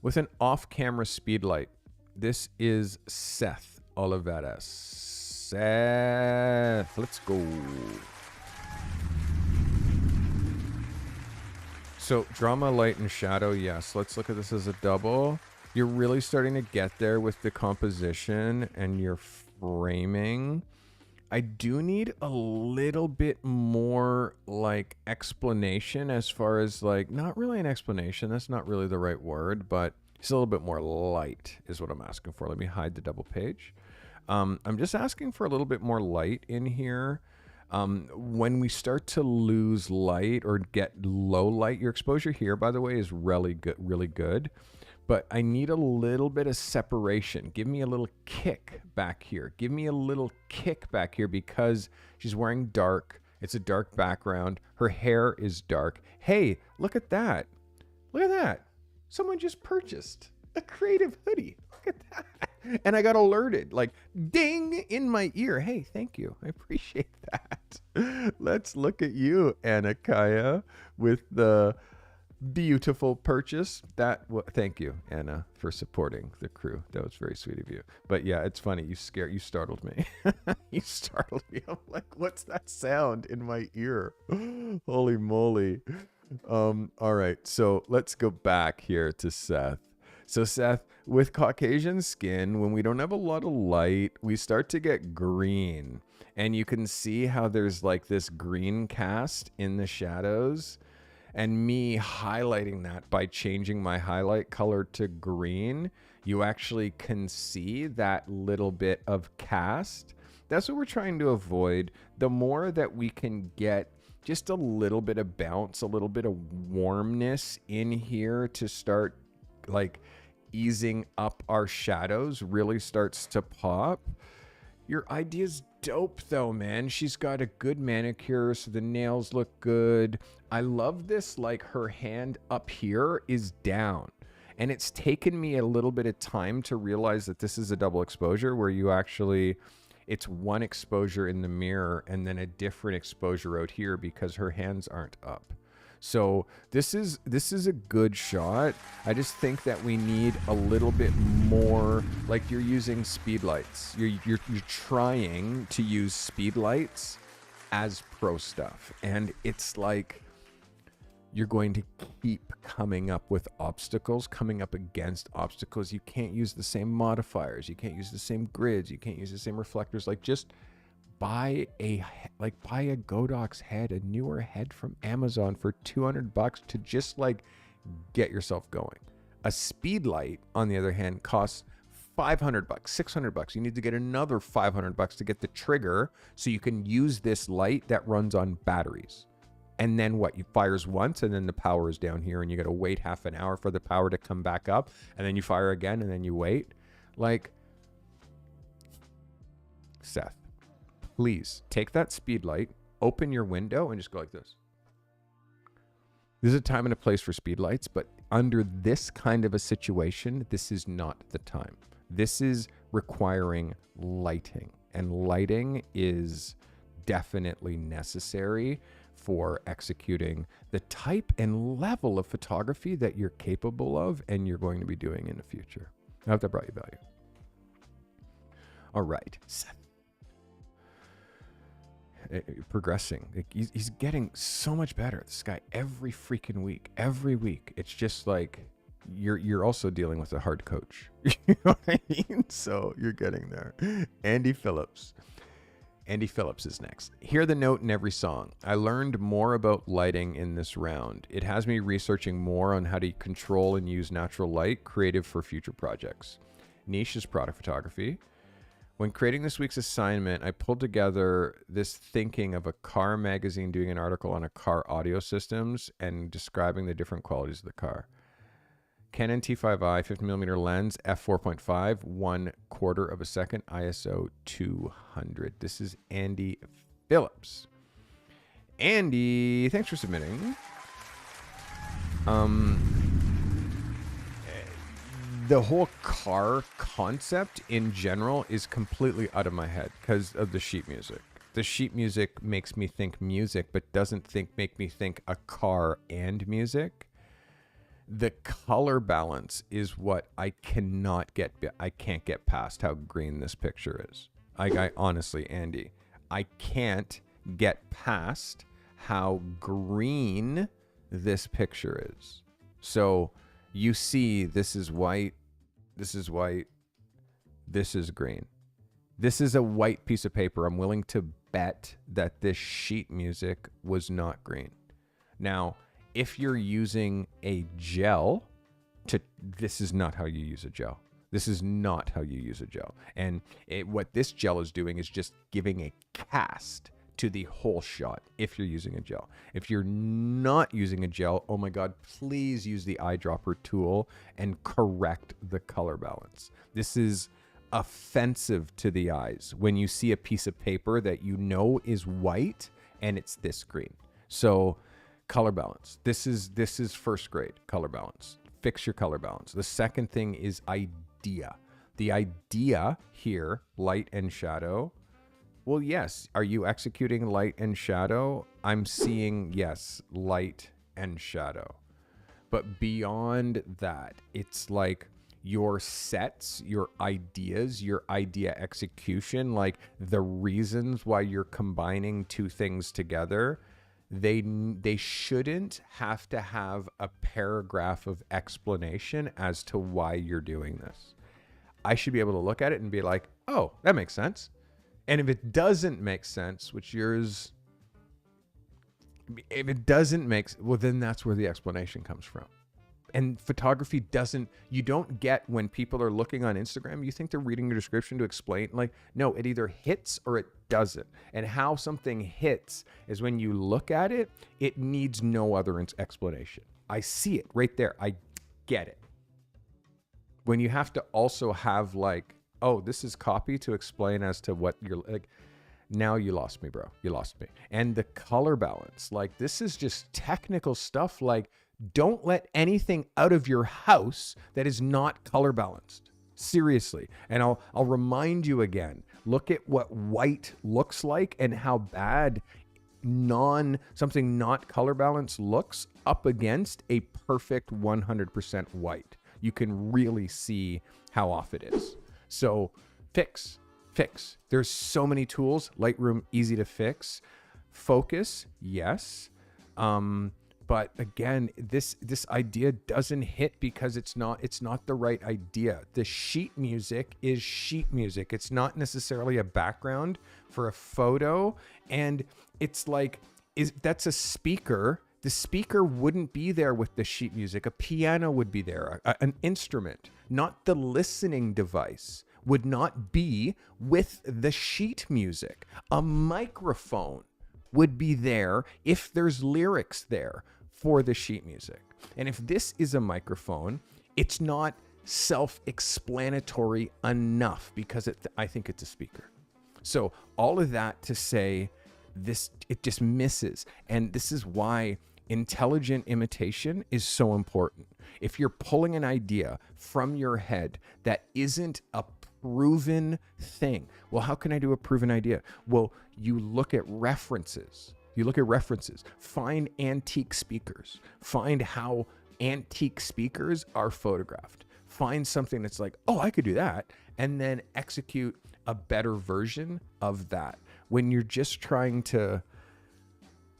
With an off-camera speed light. This is Seth Olivares. Seth, let's go. So drama, light, and shadow, yes. Let's look at this as a double. You're really starting to get there with the composition and your framing. I do need a little bit more like explanation as far as like, not really an explanation. That's not really the right word, but it's a little bit more light is what I'm asking for. Let me hide the double page. I'm just asking for a little bit more light in here. When we start to lose light or get low light, your exposure here, by the way, is really good. But I need a little bit of separation. Give me a little kick back here. Because she's wearing dark. It's a dark background. Her hair is dark. Hey, look at that. Someone just purchased a creative hoodie. Look at that. And I got alerted, like ding in my ear. Hey, thank you. I appreciate that. Let's look at you, Anna-Kaya, with the beautiful purchase. Thank you, Anna, for supporting the crew. That was very sweet of you. But yeah, it's funny. You startled me. You startled me. I'm like, what's that sound in my ear? Holy moly. All right. So let's go back here to Seth. So Seth, with Caucasian skin, when we don't have a lot of light, we start to get green. And you can see how there's like this green cast in the shadows. And me highlighting that by changing my highlight color to green, you actually can see that little bit of cast. That's what we're trying to avoid. The more that we can get just a little bit of bounce, a little bit of warmness in here to start like easing up our shadows really starts to pop. Your idea's dope though, man. She's got a good manicure, so the nails look good. I love this, like her hand up here is down. And it's taken me a little bit of time to realize that this is a double exposure where you actually, it's one exposure in the mirror and then a different exposure out here because her hands aren't up. So this is a good shot. I just think that we need a little bit more, like you're using speed lights. You're trying to use speed lights as pro stuff. And it's like you're going to keep coming up with obstacles, coming up against obstacles. You can't use the same modifiers. You can't use the same grids. You can't use the same reflectors. Like just buy a Godox head, a newer head from Amazon for $200 to just like get yourself going. A speed light, on the other hand, costs $500, $600. You need to get another $500 to get the trigger so you can use this light that runs on batteries. And then what? You fires once and then the power is down here and you got to wait half an hour for the power to come back up. And then you fire again and then you wait. Like, Seth, please take that speed light, open your window, and just go like this. There's a time and a place for speed lights, but under this kind of a situation, this is not the time. This is requiring lighting, and lighting is definitely necessary for executing the type and level of photography that you're capable of and you're going to be doing in the future. I hope that brought you value. All right, Seth. Progressing. He's getting so much better, this guy, every freaking week. Every week. It's just like you're also dealing with a hard coach. You know what I mean? So you're getting there. Andy Phillips. Andy Phillips is next. Hear the note in every song. I learned more about lighting in this round. It has me researching more on how to control and use natural light, creative for future projects. Niche is product photography. When creating this week's assignment, I pulled together this thinking of a car magazine doing an article on a car audio systems and describing the different qualities of the car. Canon T5i 50mm lens, f4.5, 1/4 of a second, ISO 200. This is Andy Phillips. Andy, thanks for submitting. The whole car concept in general is completely out of my head because of the sheet music. The sheet music makes me think music, but doesn't make me think a car and music. The color balance is what I can't get past how green this picture is. I honestly, Andy, I can't get past how green this picture is. So you see, this is white, this is white, this is green. This is a white piece of paper. I'm willing to bet that this sheet music was not green. Now, if you're using a gel, this is not how you use a gel. This is not how you use a gel. And what this gel is doing is just giving a cast to the whole shot if you're using a gel. If you're not using a gel, oh my God, please use the eyedropper tool and correct the color balance. This is offensive to the eyes when you see a piece of paper that you know is white and it's this green. So color balance. This is first grade color balance. Fix your color balance. The second thing is idea. The idea here, light and shadow. Well, yes. Are you executing light and shadow? I'm seeing, yes, light and shadow. But beyond that, it's like your sets, your ideas, your idea execution, like the reasons why you're combining two things together. They shouldn't have to have a paragraph of explanation as to why you're doing this. I should be able to look at it and be like, oh, that makes sense. And if it doesn't make sense, if it doesn't make, well, then that's where the explanation comes from. And photography you don't get when people are looking on Instagram, you think they're reading a description to explain. Like, no, it either hits or it doesn't. And how something hits is when you look at it, it needs no other explanation. I see it right there. I get it. When you have to also have like, oh, this is copy to explain as to what you're like, now you lost me, bro. You lost me. And the color balance, like this is just technical stuff. Like, don't let anything out of your house that is not color balanced. Seriously. And I'll remind you again, look at what white looks like and how bad something not color balanced looks up against a perfect 100% white. You can really see how off it is. So fix. There's so many tools. Lightroom, easy to fix. Focus, yes. But again, this idea doesn't hit because it's not the right idea. The sheet music is sheet music. It's not necessarily a background for a photo. And it's like, that's a speaker. The speaker wouldn't be there with the sheet music. A piano would be there. An instrument, not the listening device, would not be with the sheet music. A microphone would be there if there's lyrics there for the sheet music. And if this is a microphone, it's not self-explanatory enough because I think it's a speaker. So all of that to say this, it just misses. And this is why intelligent imitation is so important. If you're pulling an idea from your head that isn't a proven thing, well, how can I do a proven idea? Well, you look at references. Find antique speakers. Find how antique speakers are photographed. Find something that's like, oh, I could do that. And then execute a better version of that. When you're just trying to,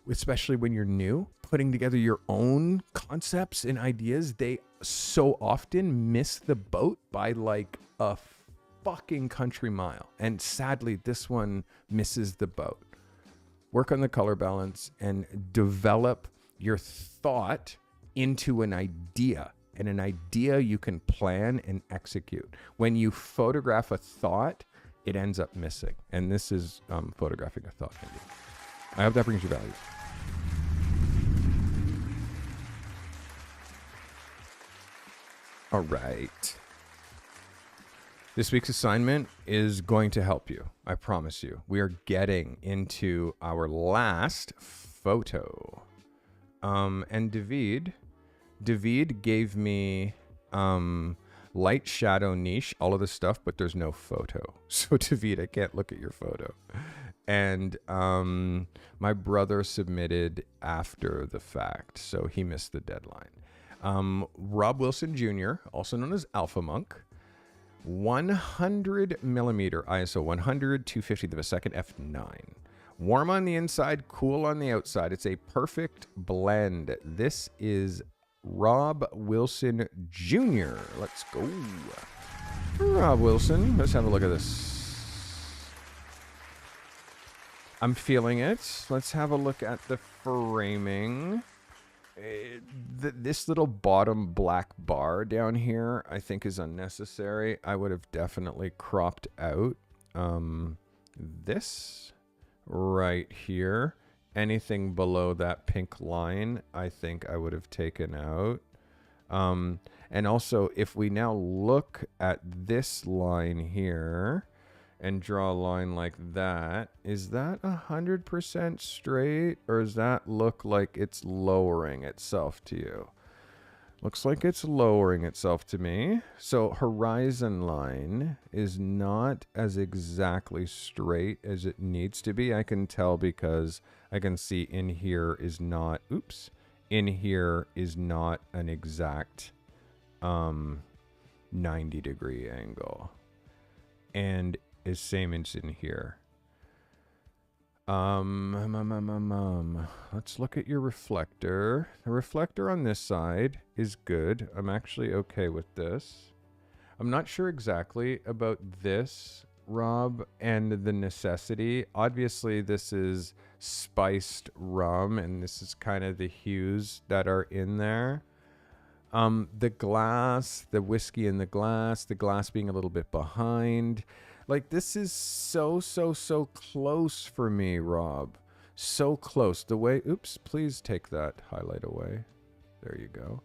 especially when you're new, putting together your own concepts and ideas, they so often miss the boat by like a fucking country mile. And sadly, this one misses the boat. Work on the color balance and develop your thought into an idea. And an idea you can plan and execute. When you photograph a thought, it ends up missing. And this is photographing a thought. I hope that brings you value. All right. This week's assignment is going to help you. I promise you. We are getting into our last photo. And David gave me light, shadow, niche, all of this stuff, but there's no photo. So David, I can't look at your photo. And my brother submitted after the fact, so he missed the deadline. Rob Wilson Jr., also known as Alpha Monk, 100 millimeter ISO 100, 250th of a second, f9. Warm on the inside, cool on the outside. It's a perfect blend. This is Rob Wilson Jr. Let's go. Rob Wilson, let's have a look at this. I'm feeling it. Let's have a look at the framing. This little bottom black bar down here, I think, is unnecessary. I would have definitely cropped out this right here. Anything below that pink line, I think I would have taken out. And also, if we now look at this line here and draw a line like that, is that 100% straight, or does that look like it's lowering itself to you? Looks like it's lowering itself to me. So horizon line is not as exactly straight as it needs to be. I can tell because I can see in here is not, in here is not an exact 90-degree angle. And is same as in here. Let's look at your reflector. The reflector on this side is good. I'm actually okay with this. I'm not sure exactly about this, Rob, and the necessity. Obviously, this is spiced rum, and this is kind of the hues that are in there. The glass, the whiskey in the glass being a little bit behind. Like, this is so close for me, Rob. So close. The way, please take that highlight away. There you go.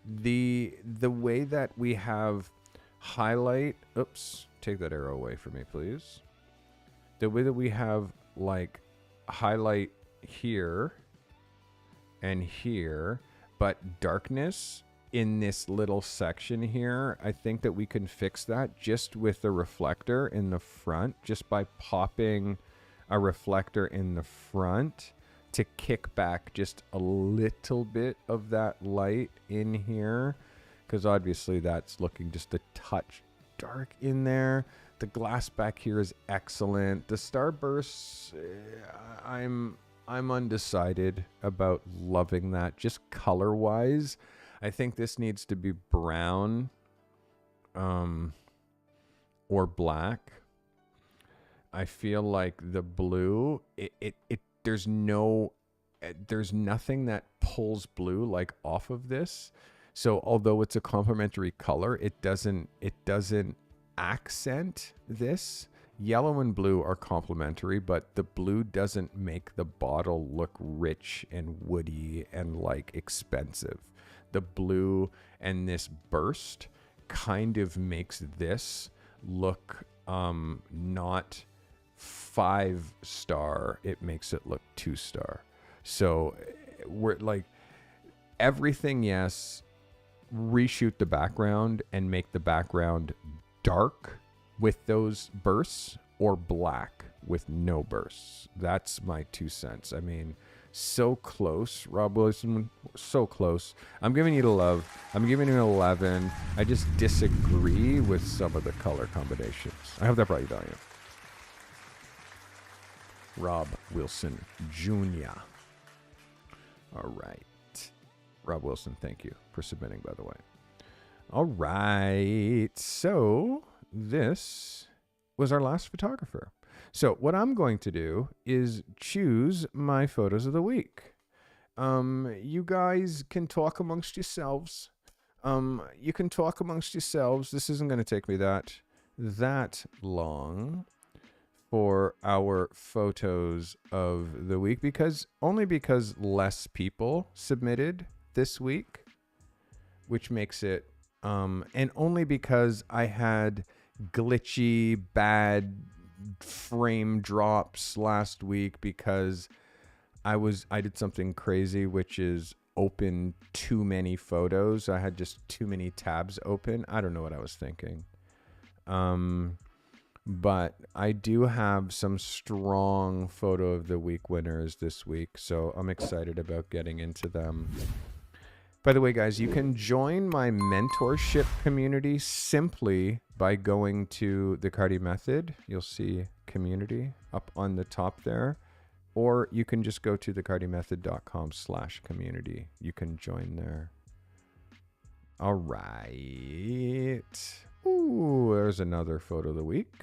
The way that we have highlight, take that arrow away for me, please. The way that we have, like, highlight here and here, but darkness in this little section here, I think that we can fix that just with the reflector in the front, just by popping a reflector in the front to kick back just a little bit of that light in here, because obviously that's looking just a touch dark in there. The glass back here is excellent. The starbursts, I'm undecided about loving that just color wise. I think this needs to be brown or black. I feel like the blue, there's nothing that pulls blue like off of this. So although it's a complementary color, it doesn't accent this. Yellow and blue are complementary, but the blue doesn't make the bottle look rich and woody and like expensive. The blue and this burst kind of makes this look not 5-star. It makes it look 2-star. So we're like, everything, yes, reshoot the background and make the background dark with those bursts, or black with no bursts. That's my 2 cents. I mean, so close, Rob Wilson, so close. I'm giving you the love. I'm giving you an 11. I just disagree with some of the color combinations. I hope that brought you value. Rob Wilson Jr. All right. Rob Wilson, thank you for submitting, by the way. All right. So this was our last photographer. So what I'm going to do is choose my photos of the week. You guys can talk amongst yourselves. You can talk amongst yourselves. This isn't going to take me that long for our photos of the week, because less people submitted this week, which makes it and only because I had glitchy bad frame drops last week because I did something crazy, which is open too many photos. I had just too many tabs open. I don't know what I was thinking. But I do have some strong photo of the week winners this week, so I'm excited about getting into them. By the way, guys, you can join my mentorship community simply by going to the Carty Method. You'll see community up on the top there, or you can just go to thecartymethod.com/community. You can join there. All right. Ooh, there's another photo of the week.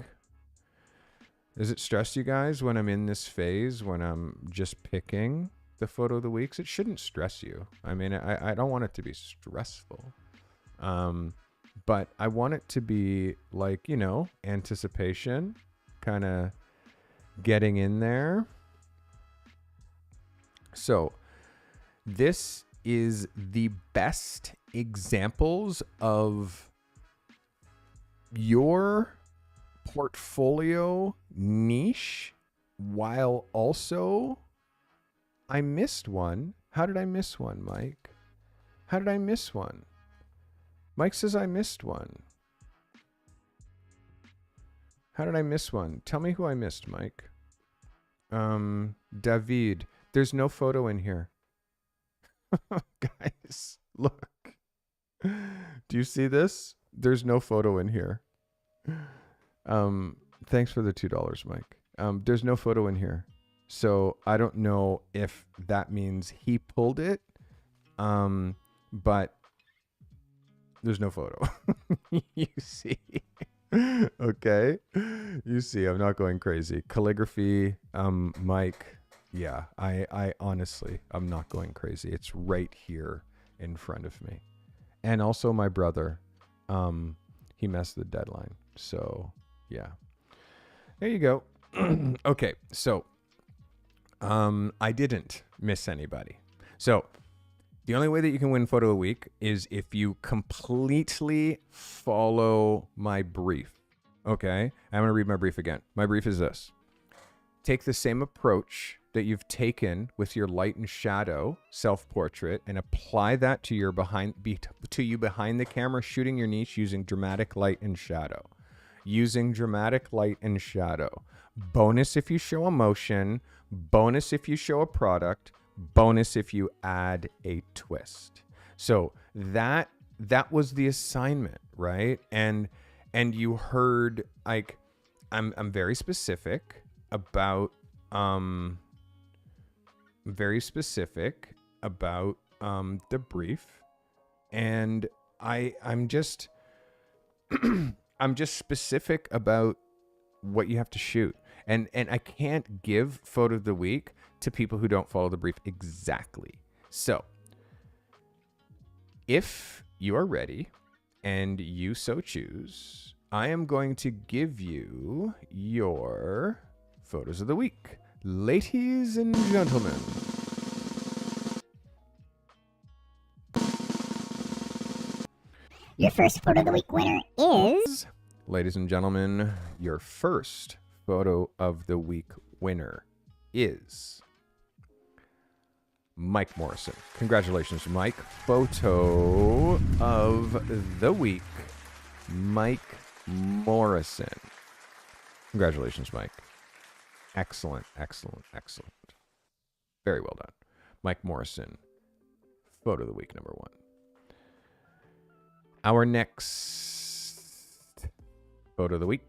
Does it stress you guys when I'm in this phase, when I'm just picking the photo of the weeks? It shouldn't stress you. I mean, I don't want it to be stressful. But I want it to be like, anticipation, kind of getting in there. So this is the best examples of your portfolio niche, while also I missed one. How did I miss one, Mike? How did I miss one? Mike says I missed one. How did I miss one? Tell me who I missed, Mike. David. There's no photo in here. Guys, look. Do you see this? There's no photo in here. Thanks for the $2, Mike. There's no photo in here. So I don't know if that means he pulled it. But there's no photo. You see. Okay. You see, I'm not going crazy. Calligraphy, Mike. Yeah, I honestly, I'm not going crazy. It's right here in front of me. And also my brother, he messed the deadline. So yeah, there you go. Okay. So, I didn't miss anybody. So the only way that you can win photo of the week is if you completely follow my brief. Okay. I'm going to read my brief again. My brief is this: take the same approach that you've taken with your light and shadow self-portrait and apply that to your behind the camera shooting your niche using dramatic light and shadow. Using dramatic light and shadow. Bonus if you show emotion. Bonus if you show a product. Bonus if you add a twist. So that was the assignment, right? And you heard, like, I'm very specific about the brief, and I'm just I'm just specific about what you have to shoot, and I can't give photo of the week to people who don't follow the brief exactly. So if you are ready and you so choose, I am going to give you your photos of the week. Ladies and gentlemen, your first photo of the week winner is... Ladies and gentlemen, your first photo of the week winner is Mike Morrison. Congratulations, Mike. Photo of the week, Mike Morrison. Congratulations, Mike. Excellent, excellent, excellent. Very well done. Mike Morrison, photo of the week number 1. Our next photo of the week.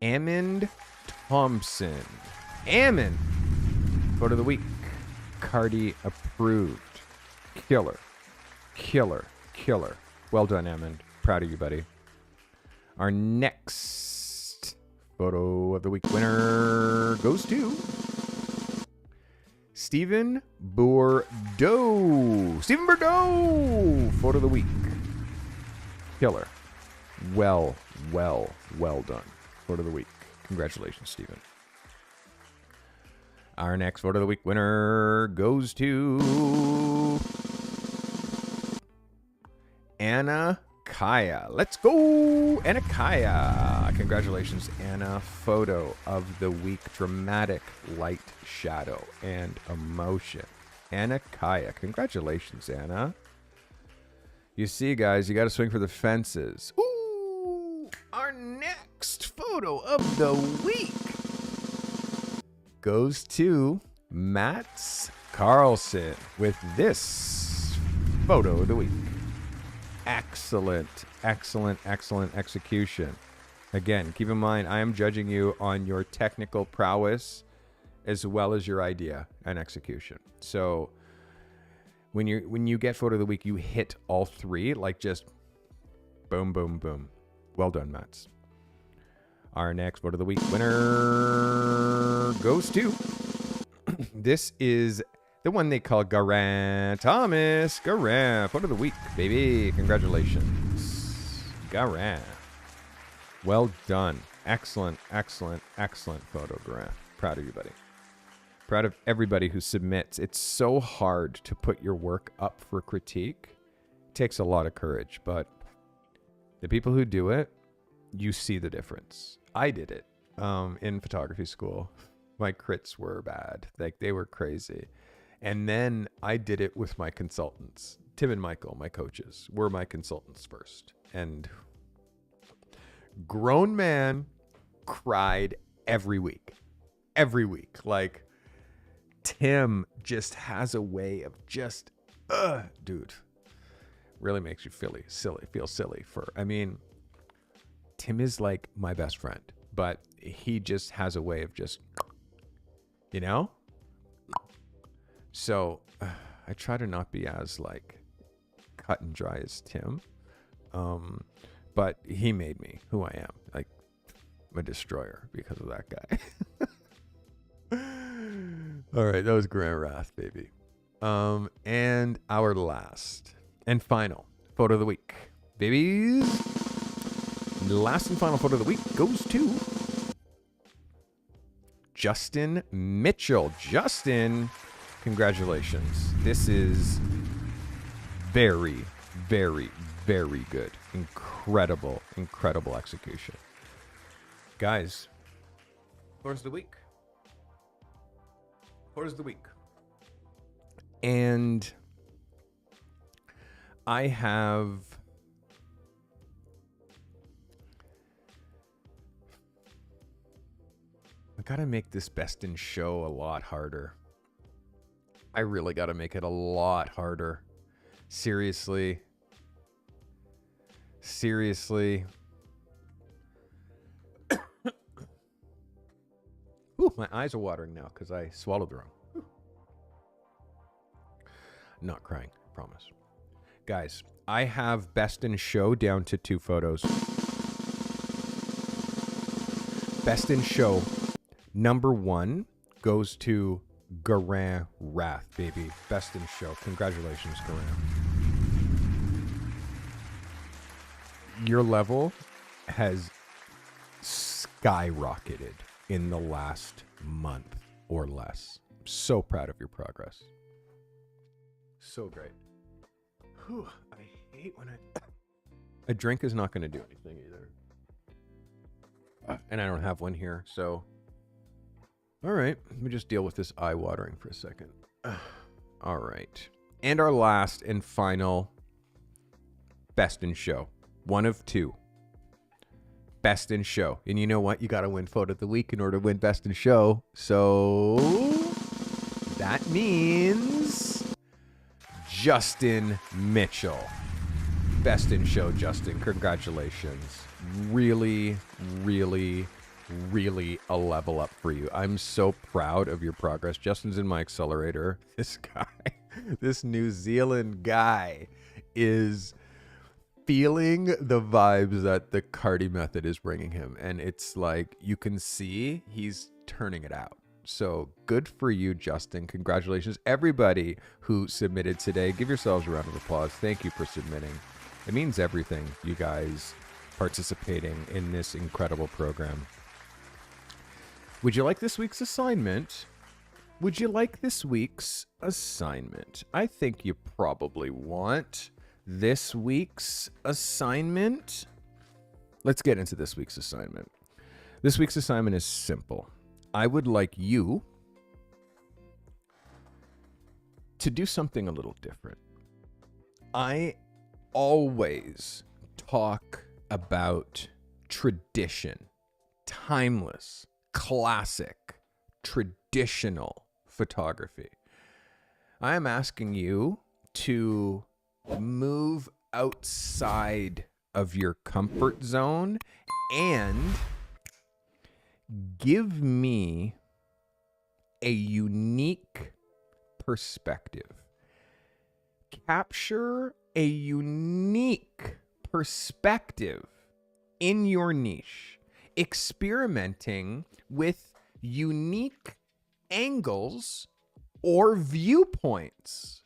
Amond Thompson. Ammon. Photo of the week. Carty approved. Killer. Killer. Killer. Well done, Hammond. Proud of you, buddy. Our next photo of the week winner goes to Stephen Bourdeau. Stephen Bourdeau! Photo of the week. Killer. Well done. Photo of the week. Congratulations, Stephen. Our next photo of the week winner goes to Anna Kaya. Let's go, Anna Kaya. Congratulations, Anna. Photo of the week. Dramatic light, shadow, and emotion. Anna Kaya. Congratulations, Anna. You see, guys, you got to swing for the fences. Ooh, our next photo of the week goes to Mats Carlson with this photo of the week. Excellent execution. Again, keep in mind, I am judging you on your technical prowess as well as your idea and execution. So when you get photo of the week, you hit all three, like just boom, boom, boom. Well done, Mats. Our next photo of the week winner goes to this is the one they call Garan Thomas. Garan, photo of the week, baby. Congratulations, Garan. Well done. Excellent photo, Garan. Proud of you, buddy. Proud of everybody who submits. It's so hard to put your work up for critique. It takes a lot of courage, but the people who do it, you see the difference. I did it in photography school. My crits were bad. Like, they were crazy. And then I did it with my consultants. Tim and Michael, my coaches, were my consultants first. And grown man cried every week. Every week. Like, Tim just has a way of just, dude, really makes you feel silly for, I mean, Tim is like my best friend, but he just has a way of just, you know? So I try to not be as like cut and dry as Tim. But he made me who I am. Like, I'm a destroyer because of that guy. All right, that was Grand Wrath, baby. And our last and final photo of the week, babies. The last and final photo of the week goes to Justin Mitchell. Justin, congratulations. This is very good. Incredible execution. Guys, photos of the week. Photos of the week. And I gotta make this best in show a lot harder. I really gotta make it a lot harder. Seriously. Ooh, my eyes are watering now because I swallowed the wrong. Not crying, promise. Guys, I have best in show down to 2 photos. Best in show. Number 1 goes to Garan Wrath, baby. Best in show. Congratulations, Garan. Your level has skyrocketed in the last month or less. I'm so proud of your progress. So great. Whew, I hate when a drink is not going to do anything either. And I don't have one here, so... All right, let me just deal with this eye watering for a second. All right. And our last and final best in show. 1 of 2. Best in show. And you know what? You got to win photo of the week in order to win best in show. So that means Justin Mitchell. Best in show, Justin. Congratulations. Really a level up for you. I'm so proud of your progress. Justin's in my accelerator. This guy, this New Zealand guy is feeling the vibes that the Carty method is bringing him. And it's like, you can see he's turning it out. So good for you, Justin. Congratulations. Everybody who submitted today, give yourselves a round of applause. Thank you for submitting. It means everything, you guys participating in this incredible program. Would you like this week's assignment? Would you like this week's assignment? I think you probably want this week's assignment. Let's get into this week's assignment. This week's assignment is simple. I would like you to do something a little different. I always talk about tradition, timeless, classic, traditional photography. I am asking you to move outside of your comfort zone and give me a unique perspective. Capture a unique perspective in your niche, experimenting with unique angles or viewpoints.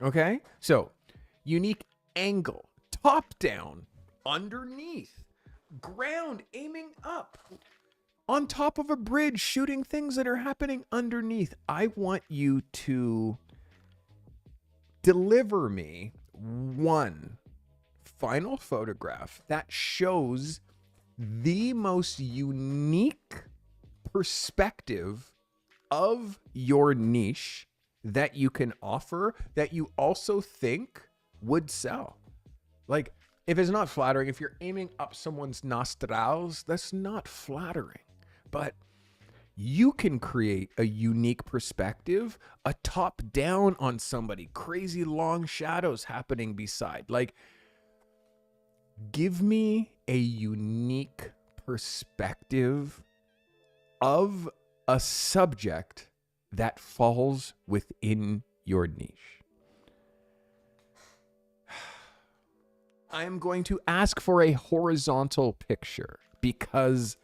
Okay? So, unique angle, top down, underneath, ground, aiming up, on top of a bridge, shooting things that are happening underneath. I want you to deliver me one final photograph that shows the most unique perspective of your niche that you can offer, that you also think would sell. Like, if it's not flattering, if you're aiming up someone's nostrils, that's not flattering. But you can create a unique perspective, a top down on somebody, crazy long shadows happening beside. Like, give me a unique perspective of a subject that falls within your niche. I am going to ask for a horizontal picture because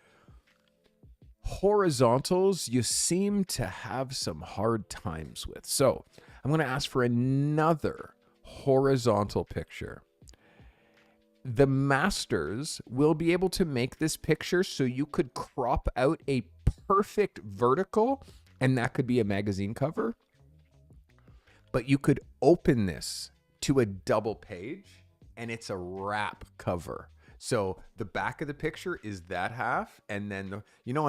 horizontals you seem to have some hard times with. So I'm going to ask for another horizontal picture. The masters will be able to make this picture so you could crop out a perfect vertical, and that could be a magazine cover. But you could open this to a double page, and it's a wrap cover. So the back of the picture is that half, and then, on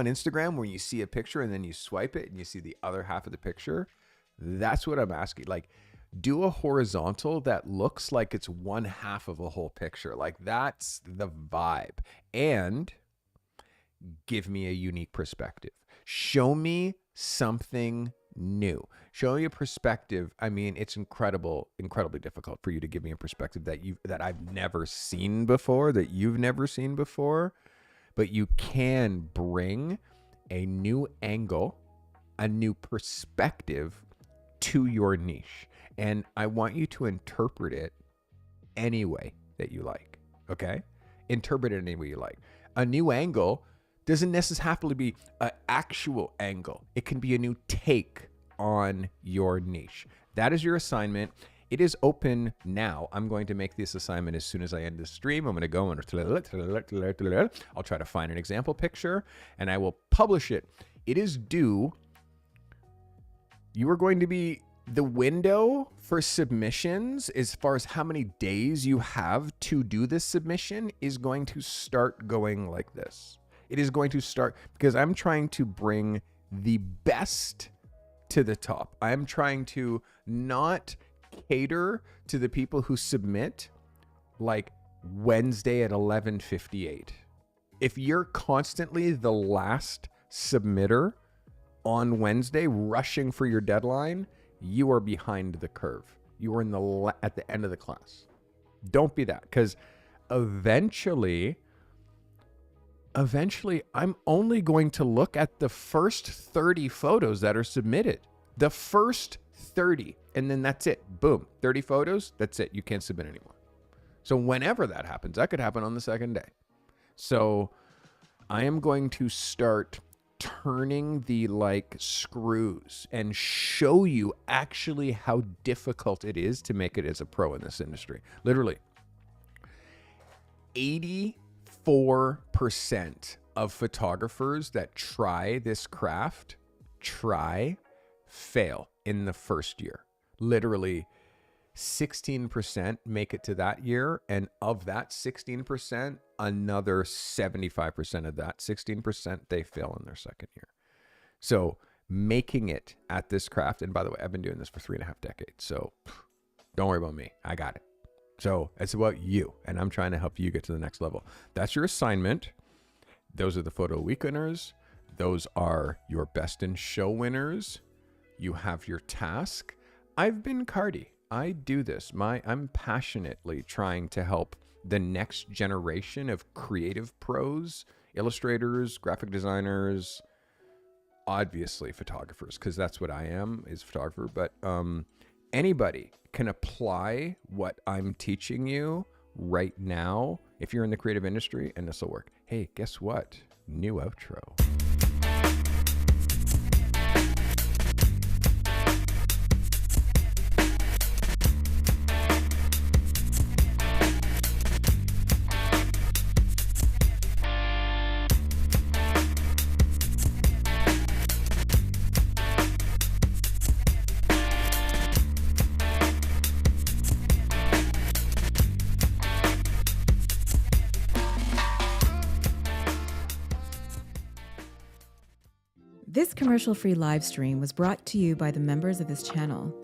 Instagram where you see a picture and then you swipe it and you see the other half of the picture, that's what I'm asking. Like, do a horizontal that looks like it's one half of a whole picture. Like, that's the vibe. And give me a unique perspective. Show me something new. Show me a perspective. I mean, it's incredibly difficult for you to give me a perspective that I've never seen before, that you've never seen before, but you can bring a new angle, a new perspective to your niche. And I want you to interpret it any way that you like, okay? Interpret it any way you like. A new angle doesn't necessarily have to be an actual angle. It can be a new take on your niche. That is your assignment. It is open now. I'm going to make this assignment as soon as I end the stream. I'm going to go and I'll try to find an example picture and I will publish it. It is due. You are going to be the window for submissions, as far as how many days you have to do this submission, is going to start going like this. It is going to start because I'm trying to bring the best to the top. I'm trying to not cater to the people who submit like Wednesday at 11:58. If you're constantly the last submitter on Wednesday rushing for your deadline, you are behind the curve. You are at the end of the class. Don't be that, because eventually I'm only going to look at the first 30 photos that are submitted. The first 30, and then that's it. Boom, 30 photos, that's it. You can't submit anymore. So whenever that happens, that could happen on the second day. So I am going to start turning the screws and show you actually how difficult it is to make it as a pro in this industry. Literally 84% of photographers that try this craft fail in the first year. Literally 16% make it to that year, and of that 16%, another 75% of that 16%, they fail in their second year. So making it at this craft, and by the way, I've been doing this for 3.5 decades, so don't worry about me, I got it. So it's about you, and I'm trying to help you get to the next level. That's your assignment. Those are the photo week winners. Those are your best in show winners. You have your task. I've been Carty. I do this. I'm passionately trying to help the next generation of creative pros, illustrators, graphic designers, obviously photographers, because that's what I am, is photographer. But anybody can apply what I'm teaching you right now if you're in the creative industry, and this will work. Hey, guess what? New outro. This commercial-free live stream was brought to you by the members of this channel.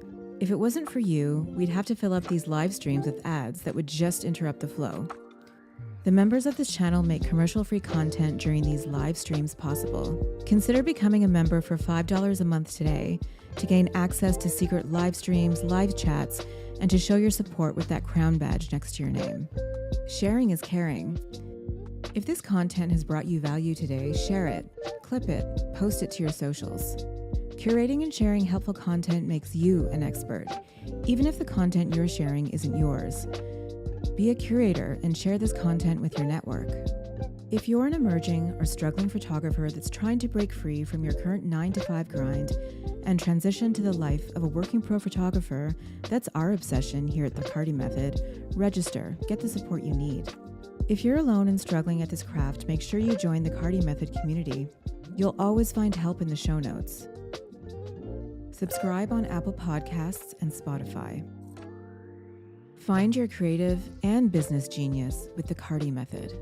If it wasn't for you, we'd have to fill up these live streams with ads that would just interrupt the flow. The members of this channel make commercial-free content during these live streams possible. Consider becoming a member for $5 a month today to gain access to secret live streams, live chats, and to show your support with that crown badge next to your name. Sharing is caring. If this content has brought you value today, share it, clip it, post it to your socials. Curating and sharing helpful content makes you an expert, even if the content you're sharing isn't yours. Be a curator and share this content with your network. If you're an emerging or struggling photographer that's trying to break free from your current 9-to-5 grind and transition to the life of a working pro photographer, that's our obsession here at the Carty Method. Register, get the support you need. If you're alone and struggling at this craft, make sure you join the Carty Method community. You'll always find help in the show notes. Subscribe on Apple Podcasts and Spotify. Find your creative and business genius with the Carty Method.